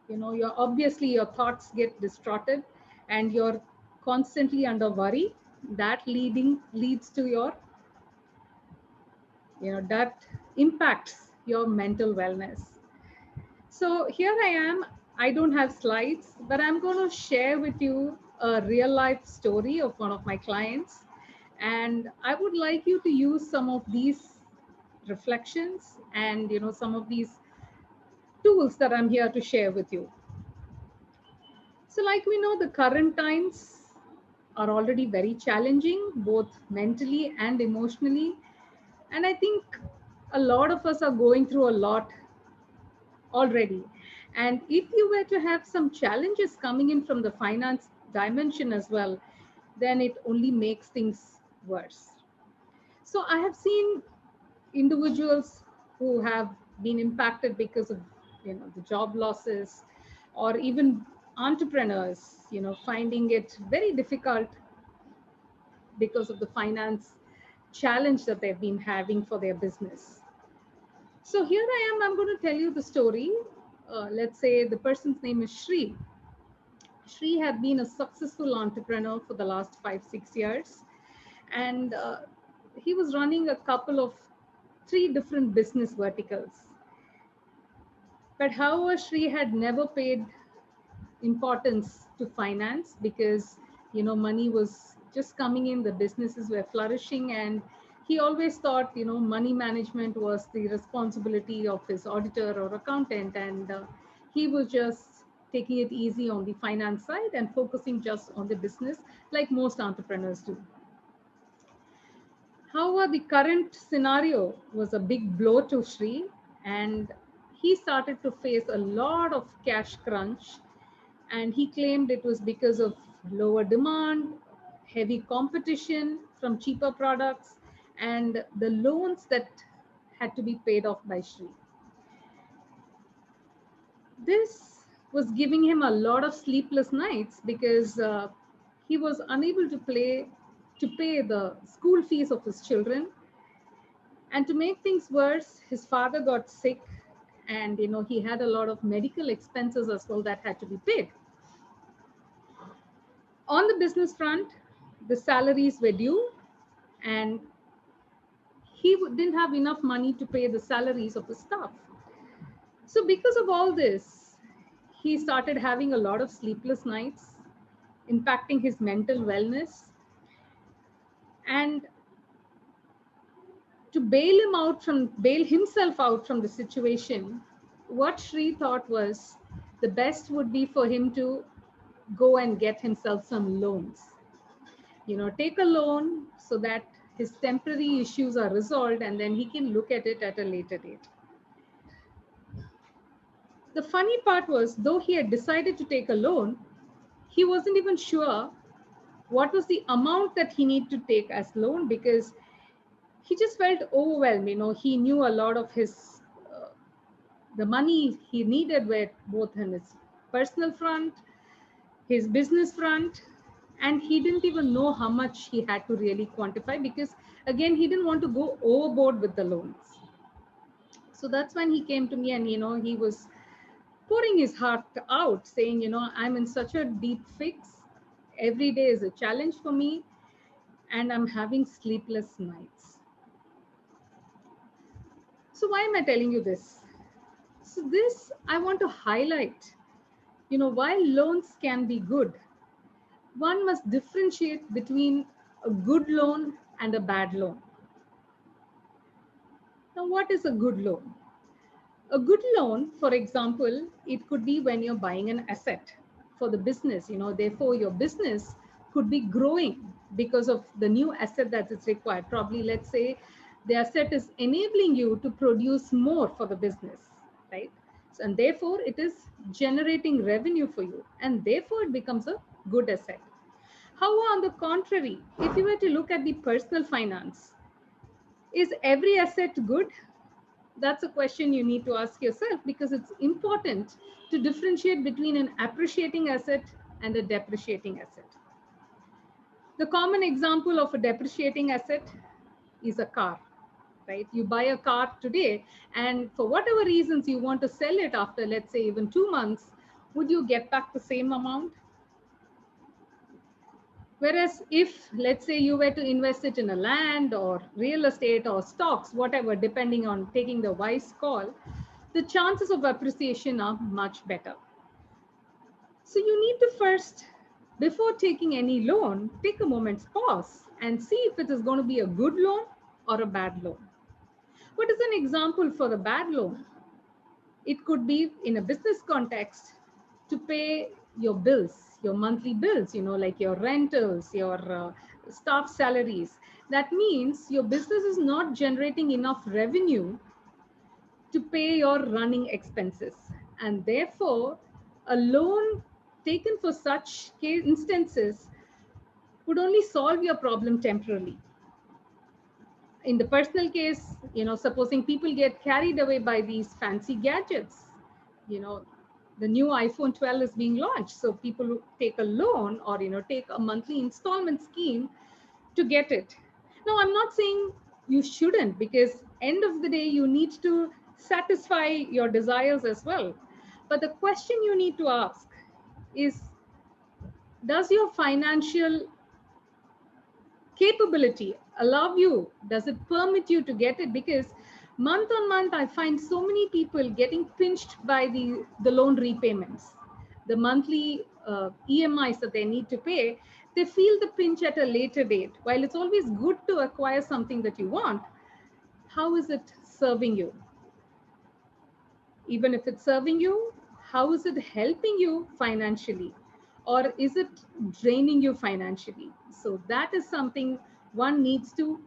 Speaker 4: your thoughts get distorted and you're constantly under worry. That leads to your, that impacts your mental wellness. So here I am. I don't have slides, but I'm going to share with you a real life story of one of my clients. And I would like you to use some of these reflections and, some of these tools that I'm here to share with you. So like we know, the current times are already very challenging, both mentally and emotionally. And I think a lot of us are going through a lot already. And if you were to have some challenges coming in from the finance dimension as well, then it only makes things worse. So I have seen individuals who have been impacted because of the job losses, or even entrepreneurs finding it very difficult because of the finance challenge that they've been having for their business. So here I'm going to tell you the story. Let's say the person's name is Shri. Shri had been a successful entrepreneur for the last 5-6 years, and he was running a couple of 3 different business verticals. But however, Shri had never paid importance to finance because money was just coming in, the businesses were flourishing, and he always thought, money management was the responsibility of his auditor or accountant, and he was just taking it easy on the finance side and focusing just on the business, like most entrepreneurs do. However, the current scenario was a big blow to Sri, and he started to face a lot of cash crunch. And he claimed it was because of lower demand, heavy competition from cheaper products, and the loans that had to be paid off by Sri. This was giving him a lot of sleepless nights because he was unable to pay the school fees of his children. And to make things worse, his father got sick, and he had a lot of medical expenses as well that had to be paid. On the business front, the salaries were due, and he didn't have enough money to pay the salaries of his staff. So because of all this, he started having a lot of sleepless nights, impacting his mental wellness. And to bail himself out from the situation, what Sri thought was the best would be for him to go and get himself some loans. Take a loan so that his temporary issues are resolved, and then he can look at it at a later date. The funny part was, though he had decided to take a loan, he wasn't even sure what was the amount that he needed to take as loan, because he just felt overwhelmed. He knew a lot of the money he needed were both in his personal front, his business front, and he didn't even know how much he had to really quantify, because again, he didn't want to go overboard with the loans. So that's when he came to me, and he was pouring his heart out, saying, I'm in such a deep fix. Every day is a challenge for me, and I'm having sleepless nights. So why am I telling you this? So this, I want to highlight, while loans can be good, one must differentiate between a good loan and a bad loan. Now, what is a good loan? A good loan, for example, it could be when you're buying an asset for the business, therefore your business could be growing because of the new asset that is required. Probably, let's say the asset is enabling you to produce more for the business, right? So, and therefore it is generating revenue for you, and therefore it becomes a good asset. However, on the contrary, if you were to look at the personal finance, is every asset good? That's a question you need to ask yourself, because it's important to differentiate between an appreciating asset and a depreciating asset. The common example of a depreciating asset is a car, right? You buy a car today, and for whatever reasons you want to sell it after, let's say, even 2 months, would you get back the same amount? Whereas if, let's say, you were to invest it in a land or real estate or stocks, whatever, depending on taking the wise call, the chances of appreciation are much better. So you need to first, before taking any loan, take a moment's pause and see if it is going to be a good loan or a bad loan. What is an example for a bad loan? It could be in a business context to pay your bills, your monthly bills, like your rentals, your staff salaries. That means your business is not generating enough revenue to pay your running expenses. And therefore, a loan taken for such instances would only solve your problem temporarily. In the personal case, supposing people get carried away by these fancy gadgets, the new iPhone 12 is being launched. So people take a loan or, take a monthly installment scheme to get it. Now, I'm not saying you shouldn't, because end of the day, you need to satisfy your desires as well. But the question you need to ask is, does your financial capability allow you, does it permit you to get it? Because month on month, I find so many people getting pinched by the loan repayments, the monthly EMIs that they need to pay. They feel the pinch at a later date. While it's always good to acquire something that you want, how is it serving you? Even if it's serving you, how is it helping you financially? Or is it draining you financially? So that is something one needs to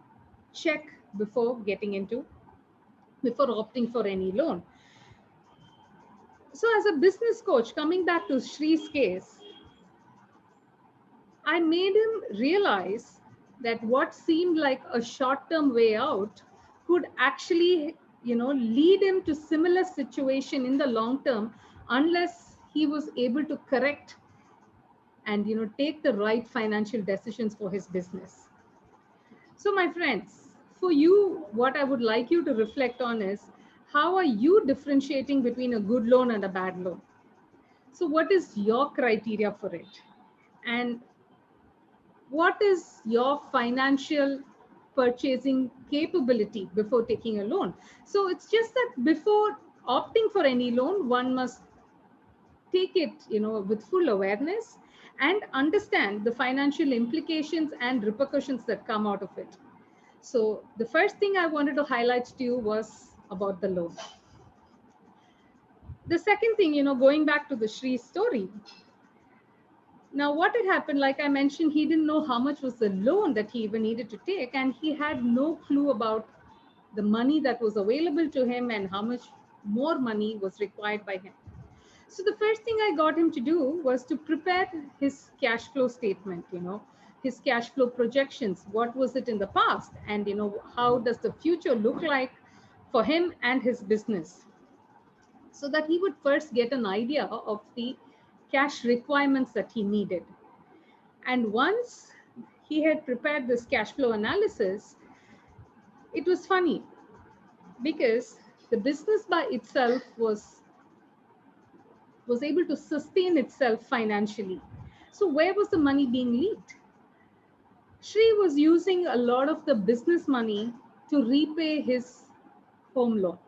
Speaker 4: check before before opting for any loan. So as a business coach, coming back to Shree's case, I made him realize that what seemed like a short-term way out could actually, lead him to similar situation in the long term unless he was able to correct and, take the right financial decisions for his business. So my friends, for you, what I would like you to reflect on is, how are you differentiating between a good loan and a bad loan? So what is your criteria for it? And what is your financial purchasing capability before taking a loan? So it's just that before opting for any loan, one must take it, with full awareness and understand the financial implications and repercussions that come out of it. So the first thing I wanted to highlight to you was about the loan. The second thing, going back to the Shri story. Now, what had happened, like I mentioned, he didn't know how much was the loan that he even needed to take, and he had no clue about the money that was available to him and how much more money was required by him. So the first thing I got him to do was to prepare his cash flow statement, his cash flow projections. What was it in the past? And, how does the future look like for him and his business? So that he would first get an idea of the cash requirements that he needed. And once he had prepared this cash flow analysis, it was funny because the business by itself was able to sustain itself financially. So where was the money being leaked? Shri was using a lot of the business money to repay his home loan.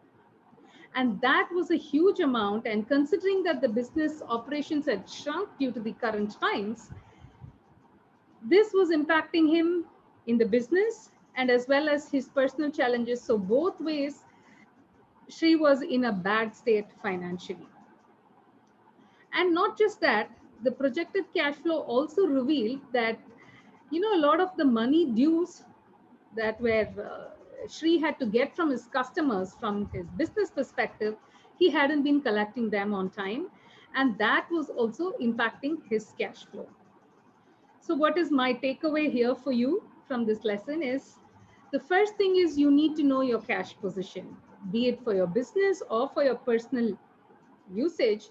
Speaker 4: And that was a huge amount. And considering that the business operations had shrunk due to the current times, this was impacting him in the business and as well as his personal challenges. So both ways, Shri was in a bad state financially. And not just that, the projected cash flow also revealed that, a lot of the money dues that were Shri had to get from his customers from his business perspective, he hadn't been collecting them on time. And that was also impacting his cash flow. So what is my takeaway here for you from this lesson is, the first thing is you need to know your cash position, be it for your business or for your personal usage.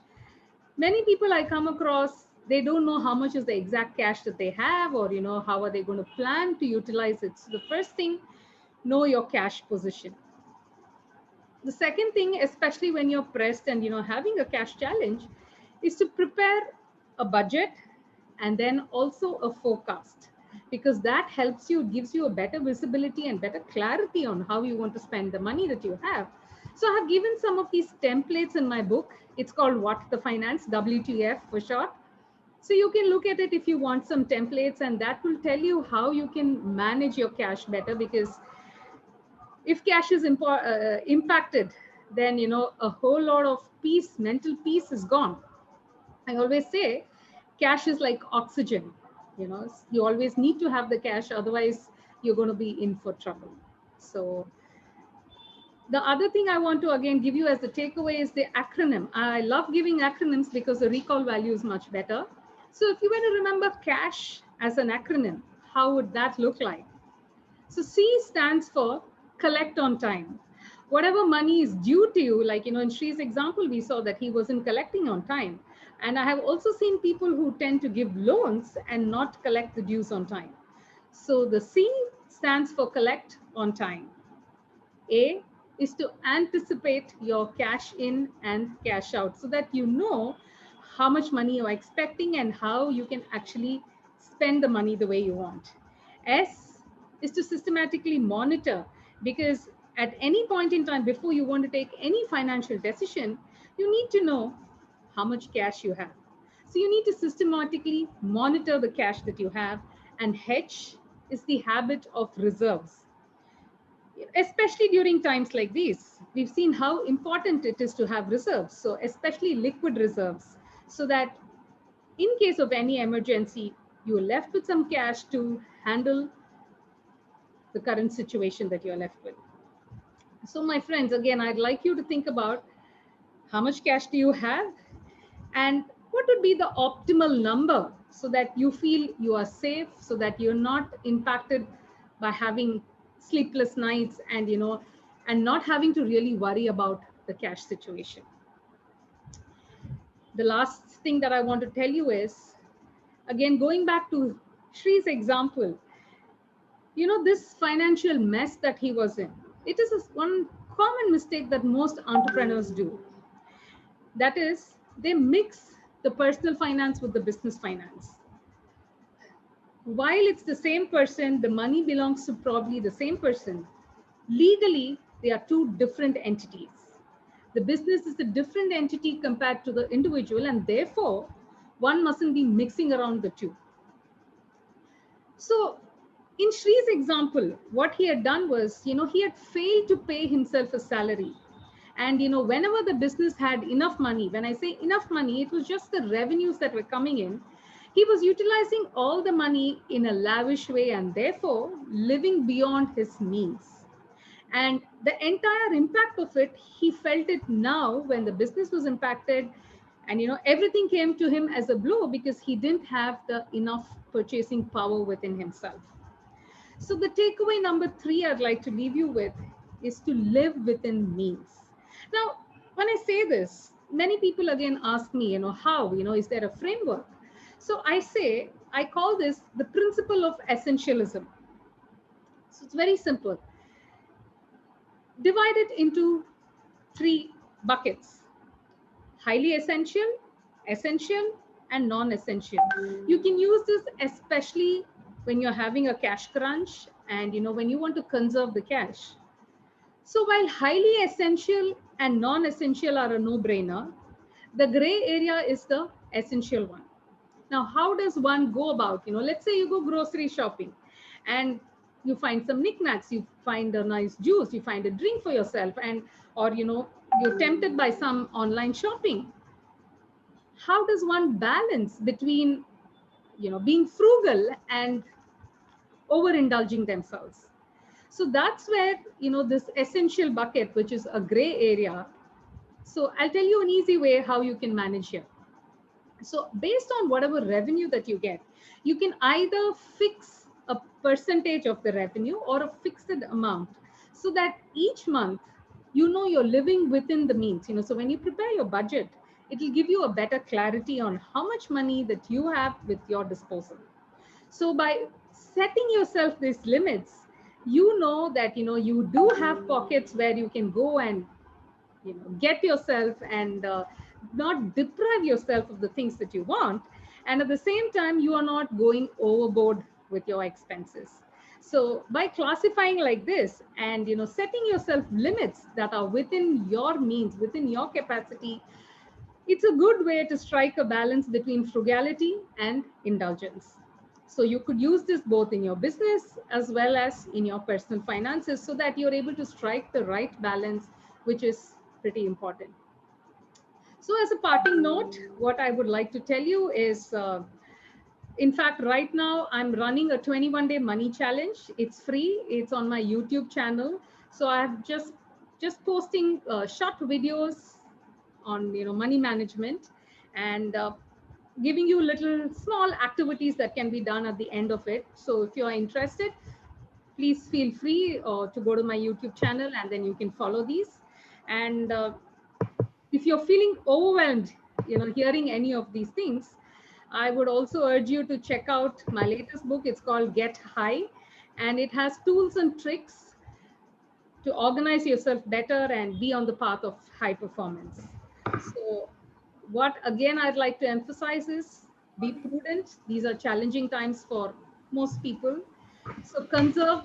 Speaker 4: Many people I come across, they don't know how much is the exact cash that they have, or how are they going to plan to utilize it. So the first thing, know your cash position. The second thing, especially when you're pressed and having a cash challenge, is to prepare a budget and then also a forecast, because that helps you, gives you a better visibility and better clarity on how you want to spend the money that you have. So I have given some of these templates in my book. It's called What the Finance, WTF for short. So you can look at it if you want some templates, and that will tell you how you can manage your cash better, because if cash is impacted, then a whole lot of peace, mental peace is gone. I always say cash is like oxygen. You always need to have the cash, otherwise you're going to be in for trouble. So the other thing I want to again give you as the takeaway is the acronym. I love giving acronyms because the recall value is much better. So if you were to remember cash as an acronym, how would that look like? So C stands for collect on time. Whatever money is due to you, like, in Shri's example, we saw that he wasn't collecting on time. And I have also seen people who tend to give loans and not collect the dues on time. So the C stands for collect on time. A is to anticipate your cash in and cash out, so that you know how much money you are expecting and how you can actually spend the money the way you want. S is to systematically monitor, because at any point in time, before you want to take any financial decision, you need to know how much cash you have. So you need to systematically monitor the cash that you have, and hedge is the habit of reserves. Especially during times like these, we've seen how important it is to have reserves. So especially liquid reserves, so that in case of any emergency, you're left with some cash to handle the current situation that you're left with. So my friends, again, I'd like you to think about how much cash do you have, and what would be the optimal number so that you feel you are safe, so that you're not impacted by having sleepless nights and and not having to really worry about the cash situation. The last thing that I want to tell you is, again, going back to Shree's example, this financial mess that he was in, it is one common mistake that most entrepreneurs do. That is, they mix the personal finance with the business finance. While it's the same person, the money belongs to probably the same person. Legally, they are two different entities. The business is a different entity compared to the individual, and therefore, one mustn't be mixing around the two. So, in Shree's example, what he had done was, he had failed to pay himself a salary. And, whenever the business had enough money, when I say enough money, it was just the revenues that were coming in. He was utilizing all the money in a lavish way and therefore living beyond his means. And the entire impact of it, he felt it now when the business was impacted, and everything came to him as a blow because he didn't have the enough purchasing power within himself. So the takeaway number 3 I'd like to leave you with is to live within means. Now, when I say this, many people again ask me, how, is there a framework? So I call this the principle of essentialism. So it's very simple. Divide it into 3 buckets: highly essential, essential, and non-essential. You can use this especially when you're having a cash crunch and when you want to conserve the cash. So while highly essential and non-essential are a no-brainer, the gray area is the essential one. Now, how does one go about, let's say you go grocery shopping and you find some knickknacks, you find a nice juice, you find a drink for yourself, or you're tempted by some online shopping. How does one balance between, being frugal and overindulging themselves? So that's where, this essential bucket, which is a gray area. So I'll tell you an easy way how you can manage here. So based on whatever revenue that you get, you can either fix a percentage of the revenue or a fixed amount, so that each month, you're living within the means. So when you prepare your budget, it will give you a better clarity on how much money that you have with your disposal. So by setting yourself these limits, you know that you do have pockets where you can go and get yourself and not deprive yourself of the things that you want, and at the same time you are not going overboard with your expenses. So by classifying like this and setting yourself limits that are within your means, within your capacity, it's a good way to strike a balance between frugality and indulgence. So you could use this both in your business as well as in your personal finances, so that you're able to strike the right balance, which is pretty important. So as a parting note, what I would like to tell you is, in fact, right now I'm running a 21-day money challenge. It's free. It's on my YouTube channel. So I'm just posting short videos on money management, and giving you little small activities that can be done at the end of it. So if you are interested, please feel free to go to my YouTube channel, and then you can follow these. And if you're feeling overwhelmed, hearing any of these things, I would also urge you to check out my latest book. It's called Get High, and it has tools and tricks to organize yourself better and be on the path of high performance. So what again I'd like to emphasize is, be prudent. These are challenging times for most people. So conserve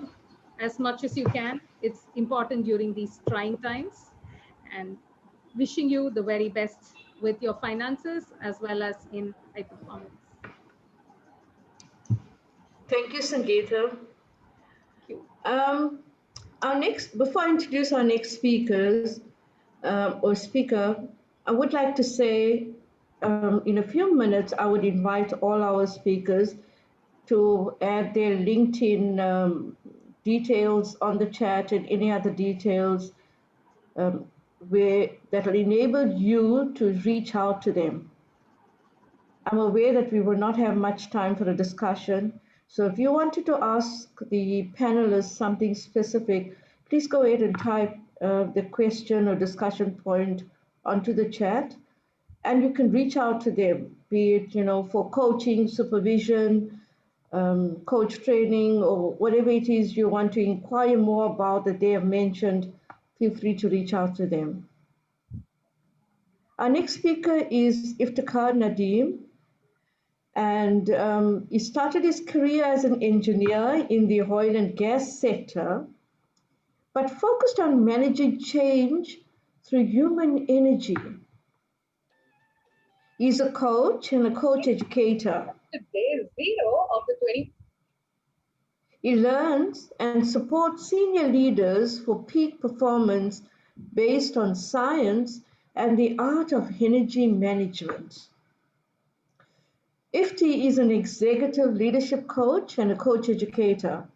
Speaker 4: as much as you can. It's important during these trying times. And wishing you the very best with your finances as well as in high performance.
Speaker 1: Thank you, Sangeeta.
Speaker 4: Thank you.
Speaker 1: Before I introduce our next speakers or speaker, I would like to say in a few minutes, I would invite all our speakers to add their LinkedIn details on the chat and any other details um, that will enable you to reach out to them. I'm aware that we will not have much time for a discussion. So if you wanted to ask the panelists something specific, please go ahead and type the question or discussion point onto the chat, and you can reach out to them, be it for coaching, supervision, coach training, or whatever it is you want to inquire more about that they have mentioned. Feel free to reach out to them. Our next speaker is Iftikhar Nadeem. And he started his career as an engineer in the oil and gas sector, but focused on managing change through human energy. He's a coach and a coach educator.
Speaker 5: Day 0 of the 20.
Speaker 1: He learns and supports senior leaders for peak performance based on science and the art of energy management. Ifti is an executive leadership coach and a coach educator.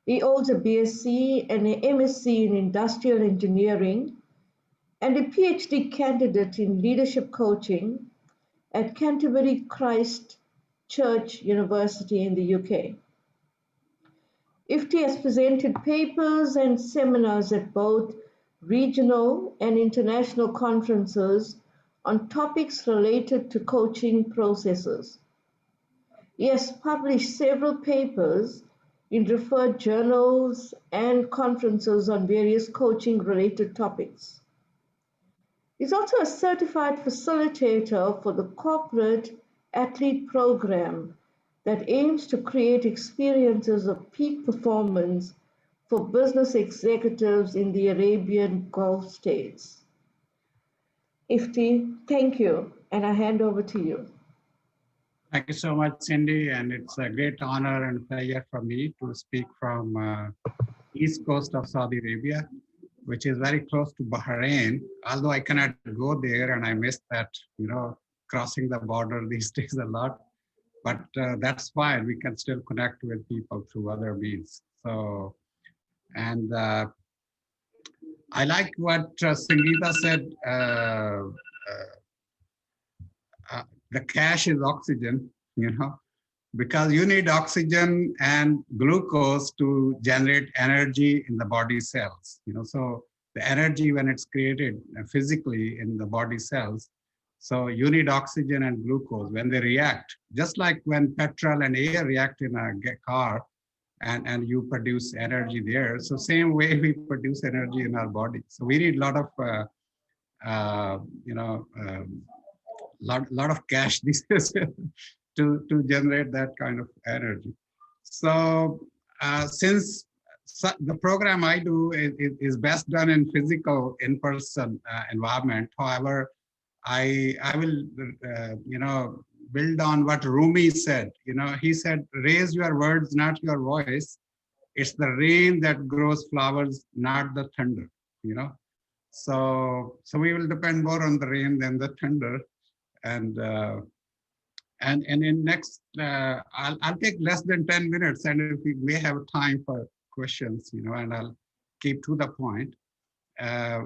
Speaker 1: He holds a BSc and an MSc in Industrial Engineering and a PhD candidate in leadership coaching at Canterbury Christ Church University in the UK. Ifti has presented papers and seminars at both regional and international conferences on topics related to coaching processes. He has published several papers in referred journals and conferences on various coaching-related topics. He's also a certified facilitator for the Corporate Athlete Program that aims to create experiences of peak performance for business executives in the Arabian Gulf states. Ifti, thank you, and I hand over to you.
Speaker 6: Thank you so much, Cindy, and it's a great honor and pleasure for me to speak from east coast of Saudi Arabia, which is very close to Bahrain, although I cannot go there and I miss that, crossing the border these days a lot, but that's fine. We can still connect with people through other means. So, and I like what Sangeeta said, the cash is oxygen, because you need oxygen and glucose to generate energy in the body cells, so the energy when it's created physically in the body cells, so you need oxygen and glucose when they react, just like when petrol and air react in a car and you produce energy there. So same way we produce energy in our body. So we need a lot of, lot of cash these days to generate that kind of energy. So since the program I do is best done in physical, in-person environment, however, I will, build on what Rumi said. He said, raise your words, not your voice. It's the rain that grows flowers, not the thunder, So we will depend more on the rain than the thunder. And in next, I'll take less than 10 minutes, and if we may have time for questions, and I'll keep to the point.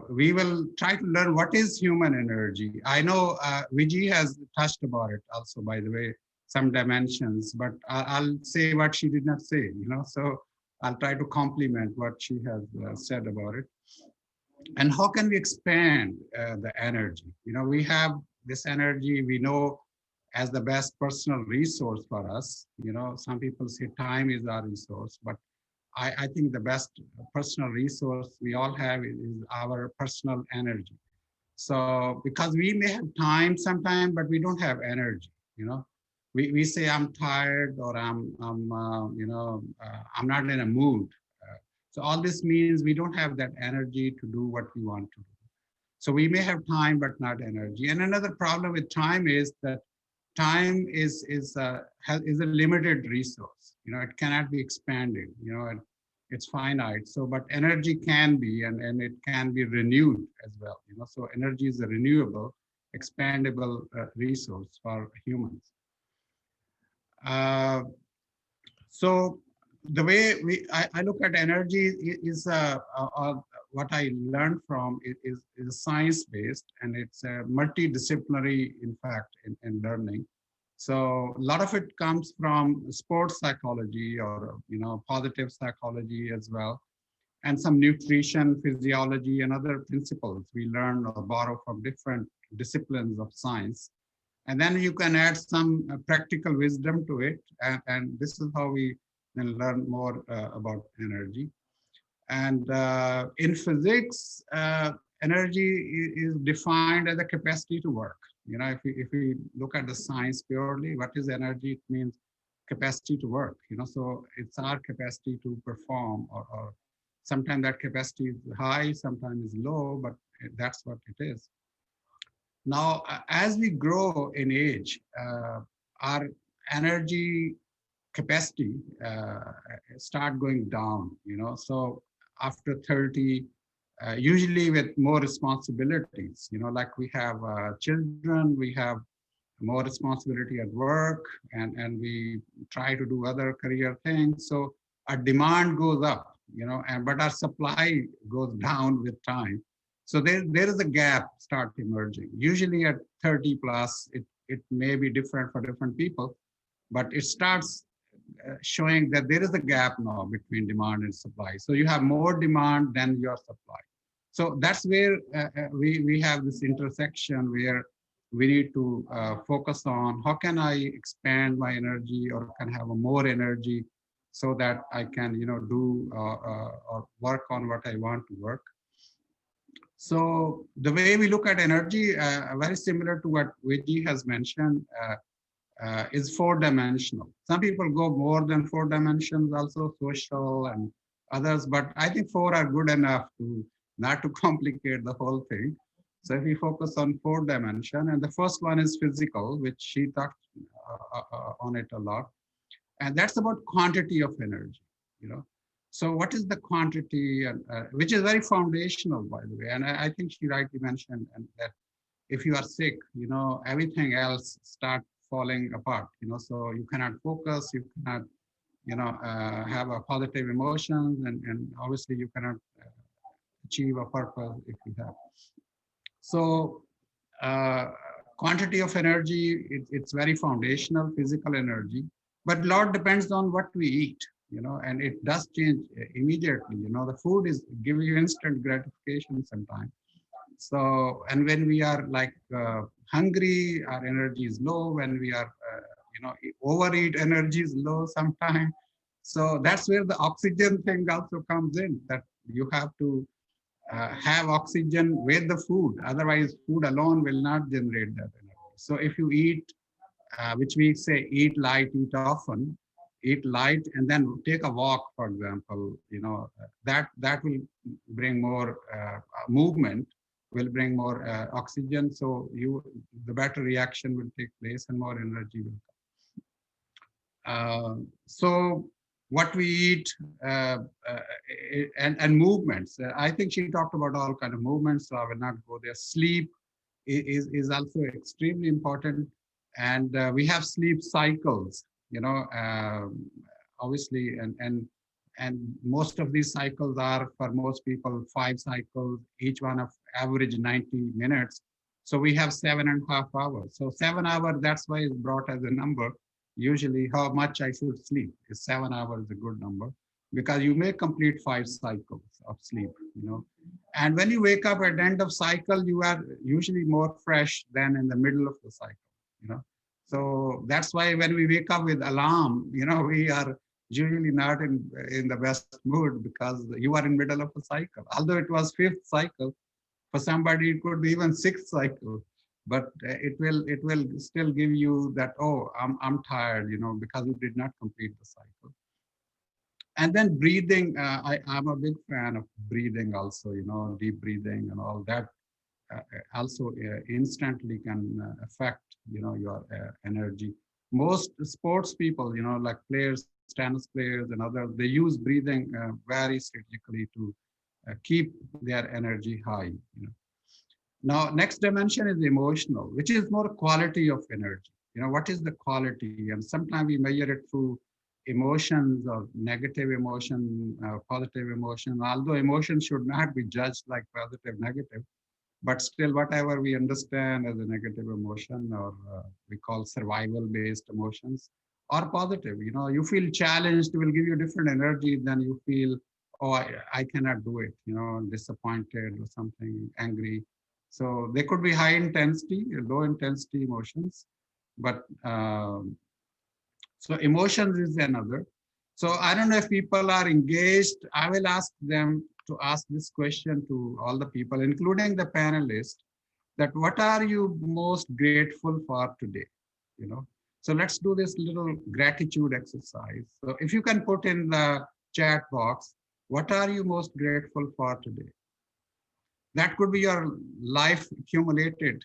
Speaker 6: We will try to learn what is human energy. I know Vijay has touched about it also, by the way, some dimensions, but I'll say what she did not say, so I'll try to complement what she has said about it. And how can we expand the energy? We have this energy we know as the best personal resource for us. Some people say time is our resource, but I think the best personal resource we all have is our personal energy. So because we may have time sometime, but we don't have energy, we say I'm tired or I'm not in a mood. So all this means we don't have that energy to do what we want to do. So we may have time, but not energy. And another problem with time is that time is a limited resource. It cannot be expanded. It's finite. So, but energy can be, and it can be renewed as well. So energy is a renewable, expandable resource for humans. So the way I look at energy is what I learned from it is science-based, and it's multidisciplinary, in fact, in learning. So a lot of it comes from sports psychology, or positive psychology as well, and some nutrition, physiology, and other principles we learn or borrow from different disciplines of science. And then you can add some practical wisdom to it. And this is how we then learn more about energy. And in physics, energy is defined as the capacity to work. If we look at the science purely, what is energy? It means capacity to work. So it's our capacity to perform, or sometimes that capacity is high, sometimes is low, but that's what it is. Now, as we grow in age, our energy capacity start going down. So after 30, usually with more responsibilities, like we have children, we have more responsibility at work, and we try to do other career things. So our demand goes up, but our supply goes down with time. So there is a gap start emerging. Usually at 30 plus, it may be different for different people, but it starts showing that there is a gap now between demand and supply. So you have more demand than your supply. So that's where we have this intersection where we need to focus on how can I expand my energy, or can have a more energy, so that I can do or work on what I want to work. So the way we look at energy, very similar to what Vijay has mentioned, is four-dimensional. Some people go more than 4 dimensions, also social and others, but I think 4 are good enough to not to complicate the whole thing. So if we focus on 4 dimension, and the first one is physical, which she talked on it a lot, and that's about quantity of energy. So what is the quantity, and which is very foundational, by the way, and I think she rightly mentioned, and that if you are sick, everything else start falling apart. So you cannot focus, you cannot have a positive emotions, and obviously you cannot achieve a purpose if you have. So quantity of energy, it's very foundational, physical energy, but a lot depends on what we eat, and it does change immediately. The food is giving you instant gratification sometimes. So, and when we are like hungry, our energy is low. When we are, overeat, energy is low sometimes. So that's where the oxygen thing also comes in, that you have to have oxygen with the food. Otherwise, food alone will not generate that energy. So if you eat, which we say eat light, eat often, eat light, and then take a walk, for example, that will bring more movement, will bring more oxygen. So the better reaction will take place and more energy will come. So what we eat and movements. I think she talked about all kind of movements, so I will not go there. Sleep is also extremely important, and we have sleep cycles. Obviously, and most of these cycles are, for most people, 5 cycles, each one of average 90 minutes. So we have 7.5 hours. So 7 hours, that's why it's brought as a number. Usually how much I should sleep is 7 hours is a good number, because you may complete 5 cycles of sleep, And when you wake up at the end of cycle, you are usually more fresh than in the middle of the cycle, So that's why when we wake up with alarm, we are usually not in the best mood, because you are in middle of a cycle. Although it was 5th cycle, for somebody it could be even 6th cycle, but it will still give you that, oh, I'm tired, because you did not complete the cycle. And then breathing, I'm a big fan of breathing also, deep breathing and all that also instantly can affect, your energy. Most sports people, like players, tennis players and others, they use breathing very strategically to keep their energy high. Now, next dimension is emotional, which is more quality of energy. What is the quality? And sometimes we measure it through emotions or negative emotion, positive emotion, although emotion should not be judged like positive, negative, but still whatever we understand as a negative emotion, or we call survival based emotions, or positive, you feel challenged will give you different energy than you feel, oh, I cannot do it, disappointed or something, angry. So they could be high intensity, low intensity emotions, but so emotions is another. So I don't know if people are engaged. I will ask them to ask this question to all the people, including the panelists, that what are you most grateful for today? So let's do this little gratitude exercise. So if you can put in the chat box, what are you most grateful for today? That could be your life accumulated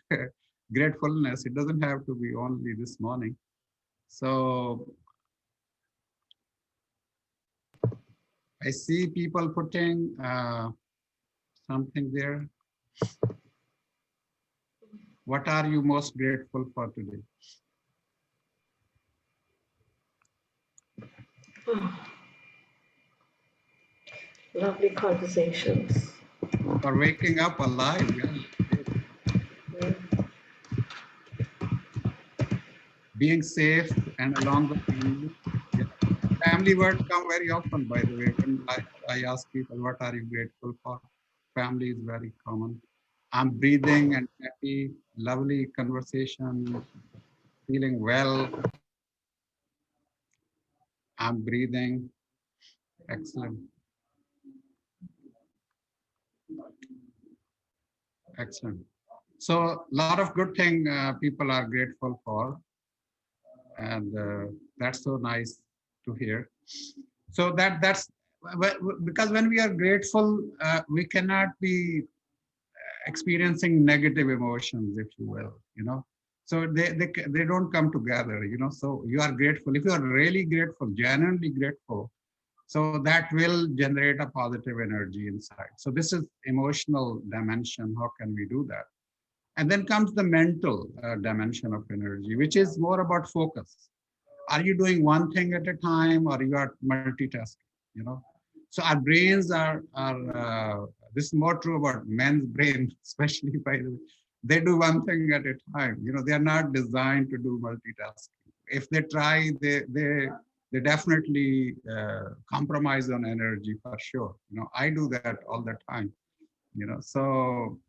Speaker 6: gratefulness. It doesn't have to be only this morning. So I see people putting something there. What are you most grateful for today?
Speaker 1: Lovely conversations.
Speaker 6: For waking up alive, yeah. Being safe and along the family. Yeah. Family word come very often, by the way. When I ask people, what are you grateful for? Family is very common. I'm breathing and happy, lovely conversation, feeling well. I'm breathing. Excellent. Excellent. So a lot of good thing people are grateful for, and that's so nice to hear. So that's because when we are grateful, we cannot be experiencing negative emotions, if you will. So they don't come together. So you are grateful. If you are really grateful, genuinely grateful, so that will generate a positive energy inside. So this is emotional dimension. How can we do that? And then comes the mental dimension of energy, which is more about focus. Are you doing one thing at a time, or you are multitasking? So our brains are this is more true about men's brain, especially, by the way. They do one thing at a time. They are not designed to do multitasking. If they try, they definitely compromise on energy for sure. I do that all the time. So,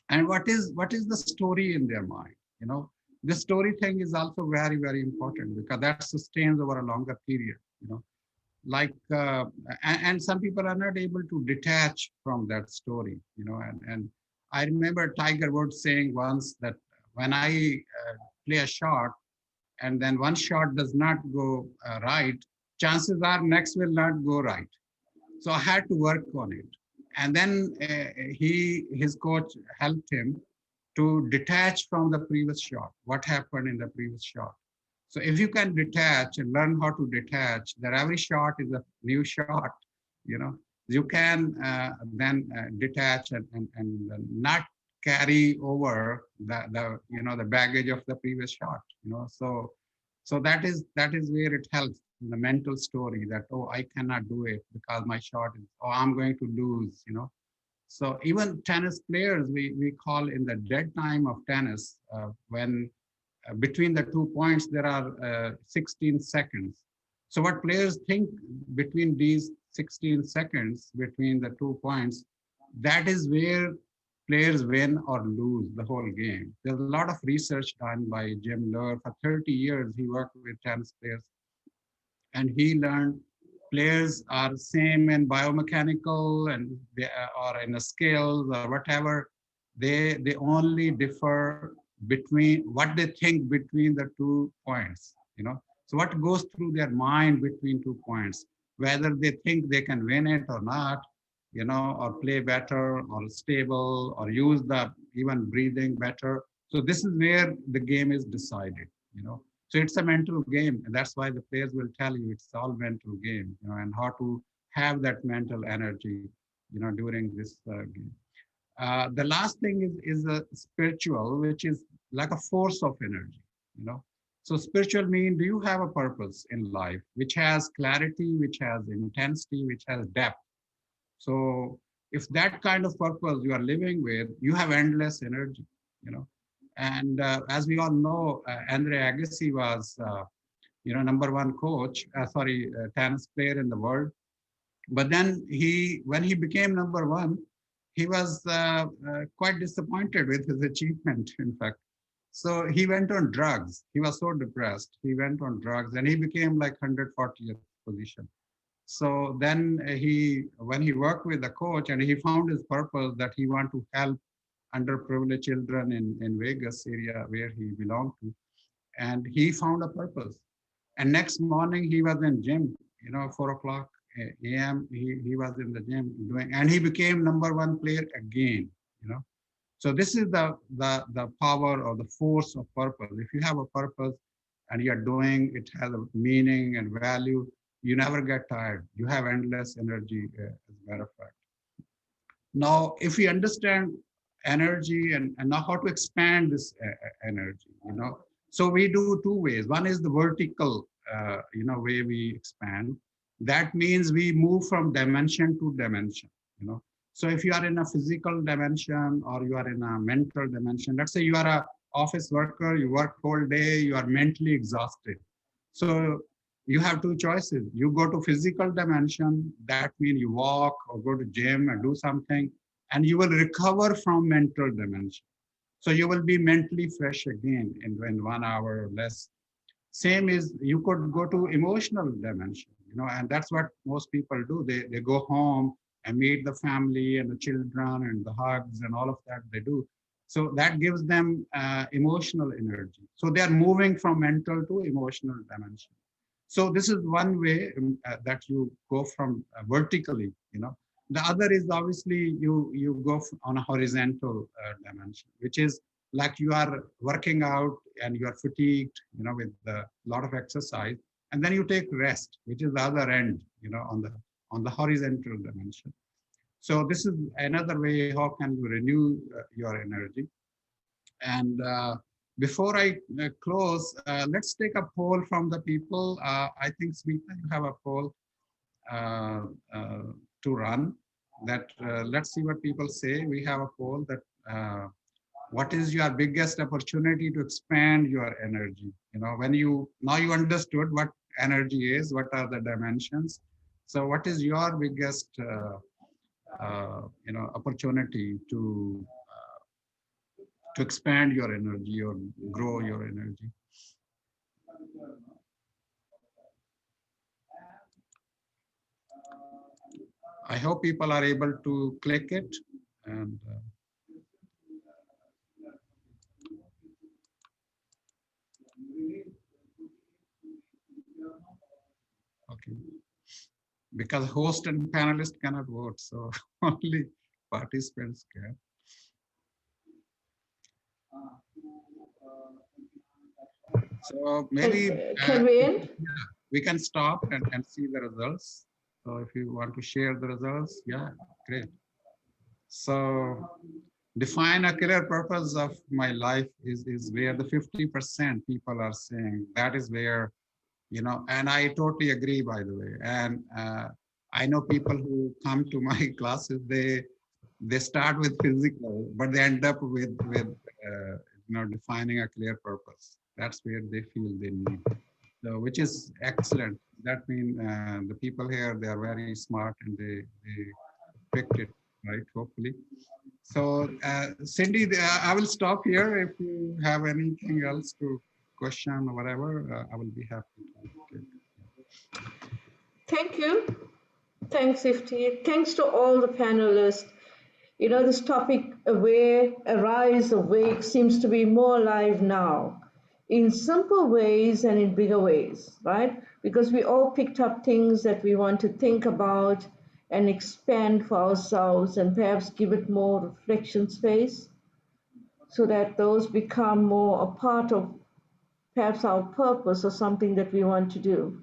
Speaker 6: and what is the story in their mind? The story thing is also very, very important, because that sustains over a longer period. Like and some people are not able to detach from that story. And I remember Tiger Woods saying once that when I play a shot, and then one shot does not go right, chances are next will not go right. So I had to work on it. And then his coach helped him to detach from the previous shot, what happened in the previous shot. So if you can detach and learn how to detach, that every shot is a new shot, you can then detach and not carry over the baggage of the previous shot. So that is where it helps in the mental story, that, oh, I cannot do it because my shot is, oh, I'm going to lose. So even tennis players, we call in the dead time of tennis, when between the 2 points, there are 16 seconds. So what players think between these 16 seconds, between the 2 points, that is where players win or lose the whole game. There's a lot of research done by Jim Loehr. For 30 years, he worked with tennis players, and he learned players are same in biomechanical and they or in the skills or whatever. They only differ between what they think between the 2 points. So what goes through their mind between 2 points, whether they think they can win it or not, or play better or stable or use the even breathing better. So this is where the game is decided. So it's a mental game, and that's why the players will tell you it's all mental game, and how to have that mental energy, during this game. The last thing is a spiritual, which is like a force of energy. So spiritual mean, do you have a purpose in life, which has clarity, which has intensity, which has depth? So if that kind of purpose you are living with, you have endless energy. And as we all know, Andre Agassi was, #1 coach, tennis player in the world. But then when he became #1, he was quite disappointed with his achievement, in fact. So he went on drugs. He was so depressed. He went on drugs and he became like 140th position. So then when he worked with the coach and he found his purpose that he wanted to help underprivileged children in Vegas area where he belonged to. And he found a purpose. And next morning he was in gym, 4 o'clock a.m. He was in the gym and he became #1 player again. So this is the power or the force of purpose. If you have a purpose and you're doing, it has a meaning and value, you never get tired. You have endless energy, as a matter of fact. Now, if we understand energy and now how to expand this energy, so we do two ways. One is the vertical, way we expand. That means we move from dimension to dimension. So if you are in a physical dimension or you are in a mental dimension, let's say you are an office worker, you work whole day, you are mentally exhausted. So you have two choices. You go to physical dimension, that means you walk or go to gym and do something, and you will recover from mental dimension. So you will be mentally fresh again in 1 hour or less. Same is, you could go to emotional dimension, and that's what most people do. They go home and meet the family and the children and the hugs and all of that they do. So that gives them emotional energy. So they are moving from mental to emotional dimension. So this is one way that you go from vertically. The other is obviously you go on a horizontal dimension, which is like you are working out and you are fatigued, with a lot of exercise, and then you take rest, which is the other end, on the horizontal dimension. So this is another way how can you renew your energy. And before I close, let's take a poll from the people. I think Smita, you have a poll to run. That let's see what people say. We have a poll that what is your biggest opportunity to expand your energy? When now you understood what energy is, what are the dimensions. So what is your biggest opportunity to expand your energy or grow your energy? I hope people are able to click it and okay, because host and panelist cannot vote, so only participants can. So maybe
Speaker 1: can we end?
Speaker 6: We can stop and see the results. So if you want to share the results, yeah, great. So define a clear purpose of my life is where the 50% people are saying that is where, and I totally agree, by the way. And I know people who come to my classes, they start with physical, but they end up with defining a clear purpose. That's where they feel they need. So, which is excellent. That means the people here, they are very smart and they picked it, right, hopefully. So Cindy, I will stop here. If you have anything else to question or whatever, I will be happy to.
Speaker 1: Thank you. Thanks, Ifti. Thanks to all the panelists. This topic, arise, awake, seems to be more alive now, in simple ways and in bigger ways, right? Because we all picked up things that we want to think about and expand for ourselves and perhaps give it more reflection space so that those become more a part of perhaps our purpose or something that we want to do.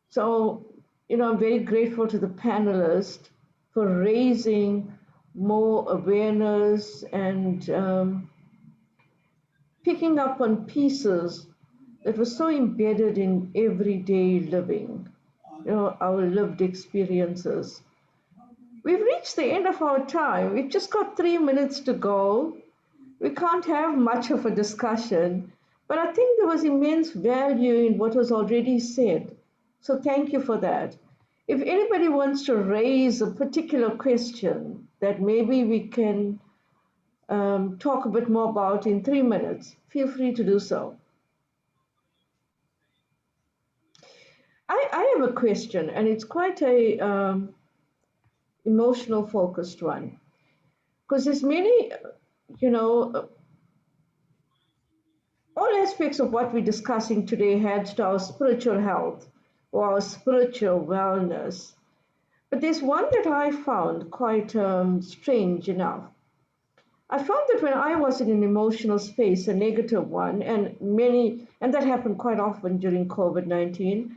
Speaker 1: So, I'm very grateful to the panelists for raising more awareness and picking up on pieces that were so embedded in everyday living, our lived experiences. We've reached the end of our time. We've just got 3 minutes to go. We can't have much of a discussion, but I think there was immense value in what was already said. So thank you for that. If anybody wants to raise a particular question that maybe we can talk a bit more about in 3 minutes, feel free to do so. I have a question, and it's quite a emotional focused one, because there's many, all aspects of what we're discussing today heads to our spiritual health or our spiritual wellness. But there's one that I found quite strange enough. I found that when I was in an emotional space, a negative one, and that happened quite often during COVID-19,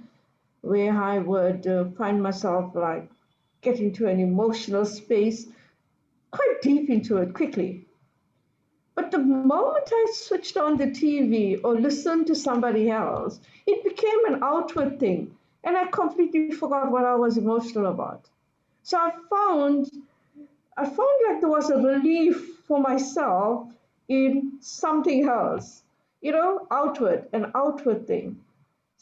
Speaker 1: where I would find myself like get into an emotional space, quite deep into it quickly. But the moment I switched on the TV or listened to somebody else, it became an outward thing, and I completely forgot what I was emotional about. So I found like there was a relief for myself in something else, an outward thing.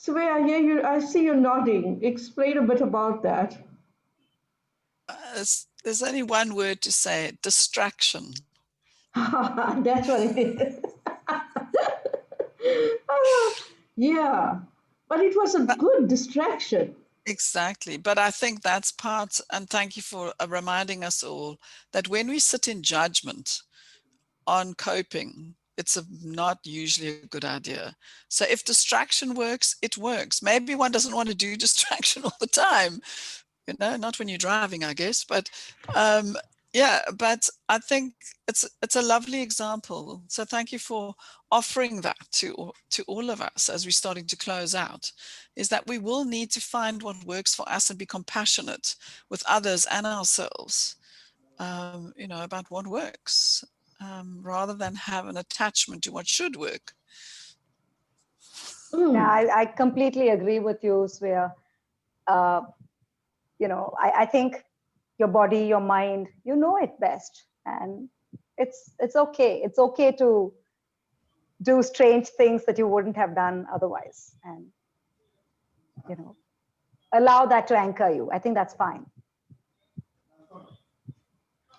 Speaker 1: So where I hear you, I see you nodding. Explain a bit about that.
Speaker 2: There's only one word to say it: distraction.
Speaker 1: That's what it is. Ah, yeah, but it was a good distraction.
Speaker 2: Exactly. But I think that's part, and thank you for reminding us all that when we sit in judgment on coping, it's not usually a good idea. So if distraction works, it works. Maybe one doesn't want to do distraction all the time, not when you're driving, I guess, but yeah, but I think it's a lovely example. So thank you for offering that to all of us as we're starting to close out, is that we will need to find what works for us and be compassionate with others and ourselves, about what works, rather than have an attachment to what should work.
Speaker 3: Yeah, I completely agree with you, Svea. I think your body, your mind, you know it best, and it's okay. It's okay to do strange things that you wouldn't have done otherwise, and allow that to anchor you. I think that's fine.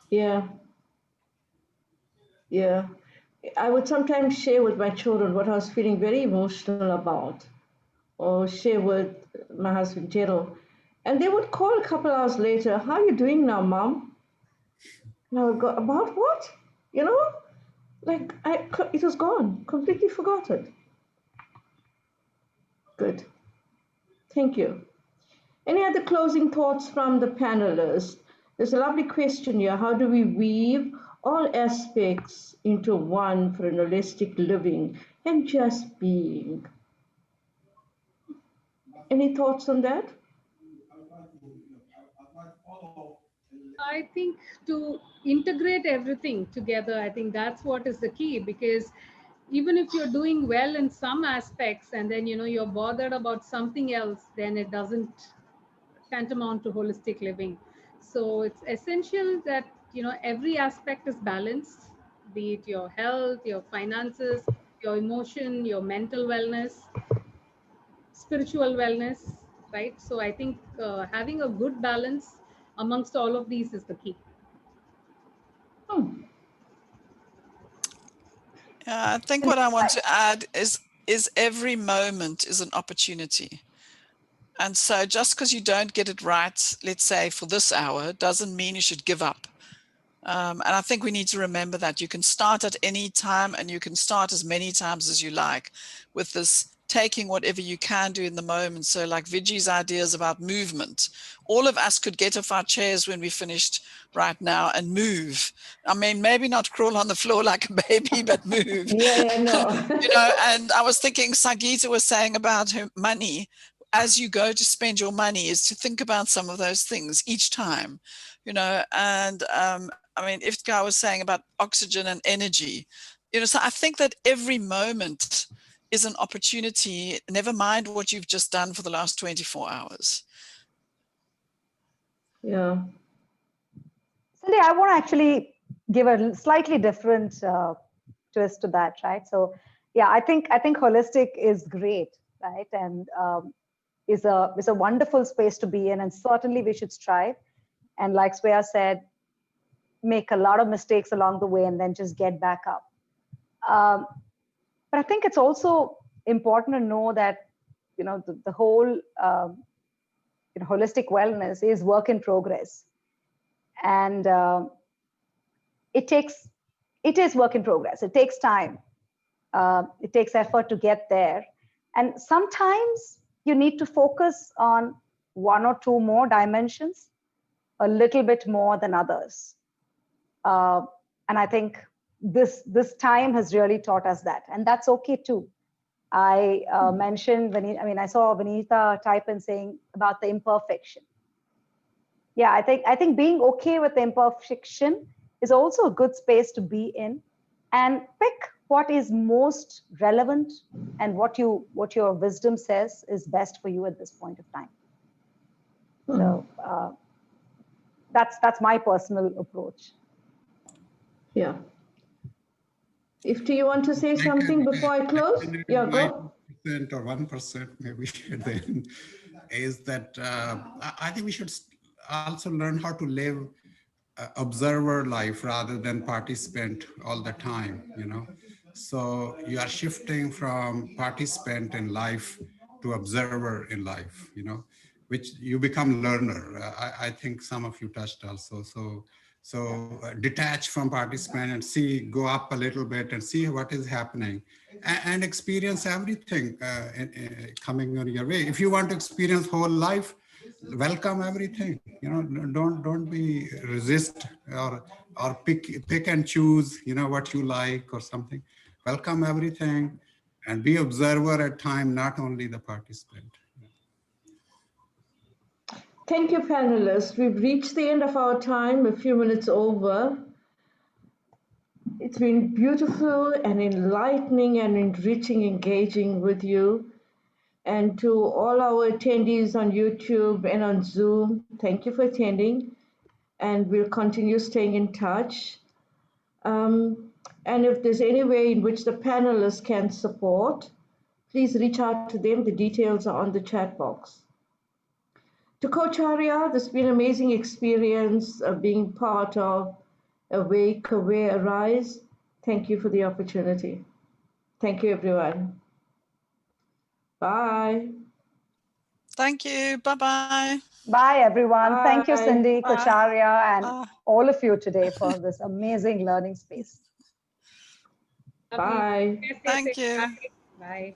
Speaker 1: Yeah, yeah. I would sometimes share with my children what I was feeling very emotional about, or share with my husband Gerald, and they would call a couple hours later. How are you doing now, Mom? And I would go, about what? Like it was gone. Completely forgot it. Good. Thank you. Any other closing thoughts from the panelists? There's a lovely question here. How do we weave all aspects into one for an holistic living and just being? Any thoughts on that?
Speaker 4: I think to integrate everything together, I think that's what is the key, because even if you're doing well in some aspects and then you're bothered about something else, then it doesn't tantamount to holistic living. So it's essential that every aspect is balanced, be it your health, your finances, your emotion, your mental wellness, spiritual wellness, right? So I think having a good balance amongst all of these is the key.
Speaker 2: I think what I want to add is every moment is an opportunity. And so just because you don't get it right, let's say for this hour, doesn't mean you should give up. And I think we need to remember that you can start at any time, and you can start as many times as you like with this taking whatever you can do in the moment. So like Viji's ideas about movement, all of us could get off our chairs when we finished right now and move. I mean, maybe not crawl on the floor like a baby, but move.
Speaker 1: Yeah, no.
Speaker 2: You know, and I was thinking, Sangeeta was saying about her money, as you go to spend your money, is to think about some of those things each time, you know. And I mean, if Guy was saying about oxygen and energy, you know, so I think that every moment is an opportunity, never mind what you've just done for the last 24 hours.
Speaker 1: Yeah.
Speaker 3: Cindy, I want to actually give a slightly different twist to that, right? So, yeah, I think holistic is great, right? And is a wonderful space to be in, and certainly we should strive. And like Swea said, make a lot of mistakes along the way and then just get back up. But I think it's also important to know that, you know, the whole you know, holistic wellness is work in progress, and it is work in progress. It takes time. It takes effort to get there, and sometimes you need to focus on one or two more dimensions a little bit more than others. And I think this time has really taught us that, and that's okay too. I mentioned, I saw Vanita type in saying about the imperfection. Yeah, I think being okay with the imperfection is also a good space to be in, and pick what is most relevant and what your wisdom says is best for you at this point of time. So that's my personal approach.
Speaker 1: Yeah. If do you want to say something before I close? Yeah, go.
Speaker 6: 5% or 1% maybe then is that I think we should also learn how to live observer life rather than participant all the time, you know. So you are shifting from participant in life to observer in life, you know, which you become learner. I think some of you touched also. So detach from participant and see, go up a little bit and see what is happening, and experience everything coming on your way. If you want to experience whole life, welcome everything. You know, don't be resist or pick and choose. You know what you like or something. Welcome everything, and be observer at time, not only the participant.
Speaker 1: Thank you, panelists. We've reached the end of our time, a few minutes over. It's been beautiful and enlightening and enriching engaging with you. And to all our attendees on YouTube and on Zoom, thank you for attending. And we'll continue staying in touch. And if there's any way in which the panelists can support, please reach out to them. The details are on the chat box. To Coach Arya, this has been an amazing experience of being part of Awake, Aware, Arise. Thank you for the opportunity. Thank you, everyone. Bye.
Speaker 2: Thank you. Bye-bye.
Speaker 3: Bye, everyone.
Speaker 1: Bye.
Speaker 3: Thank you, Cindy,
Speaker 2: Bye.
Speaker 3: Kocharya, and
Speaker 2: Bye.
Speaker 3: all of you today for this amazing learning space.
Speaker 1: Bye.
Speaker 2: Thank you.
Speaker 4: Bye. Bye.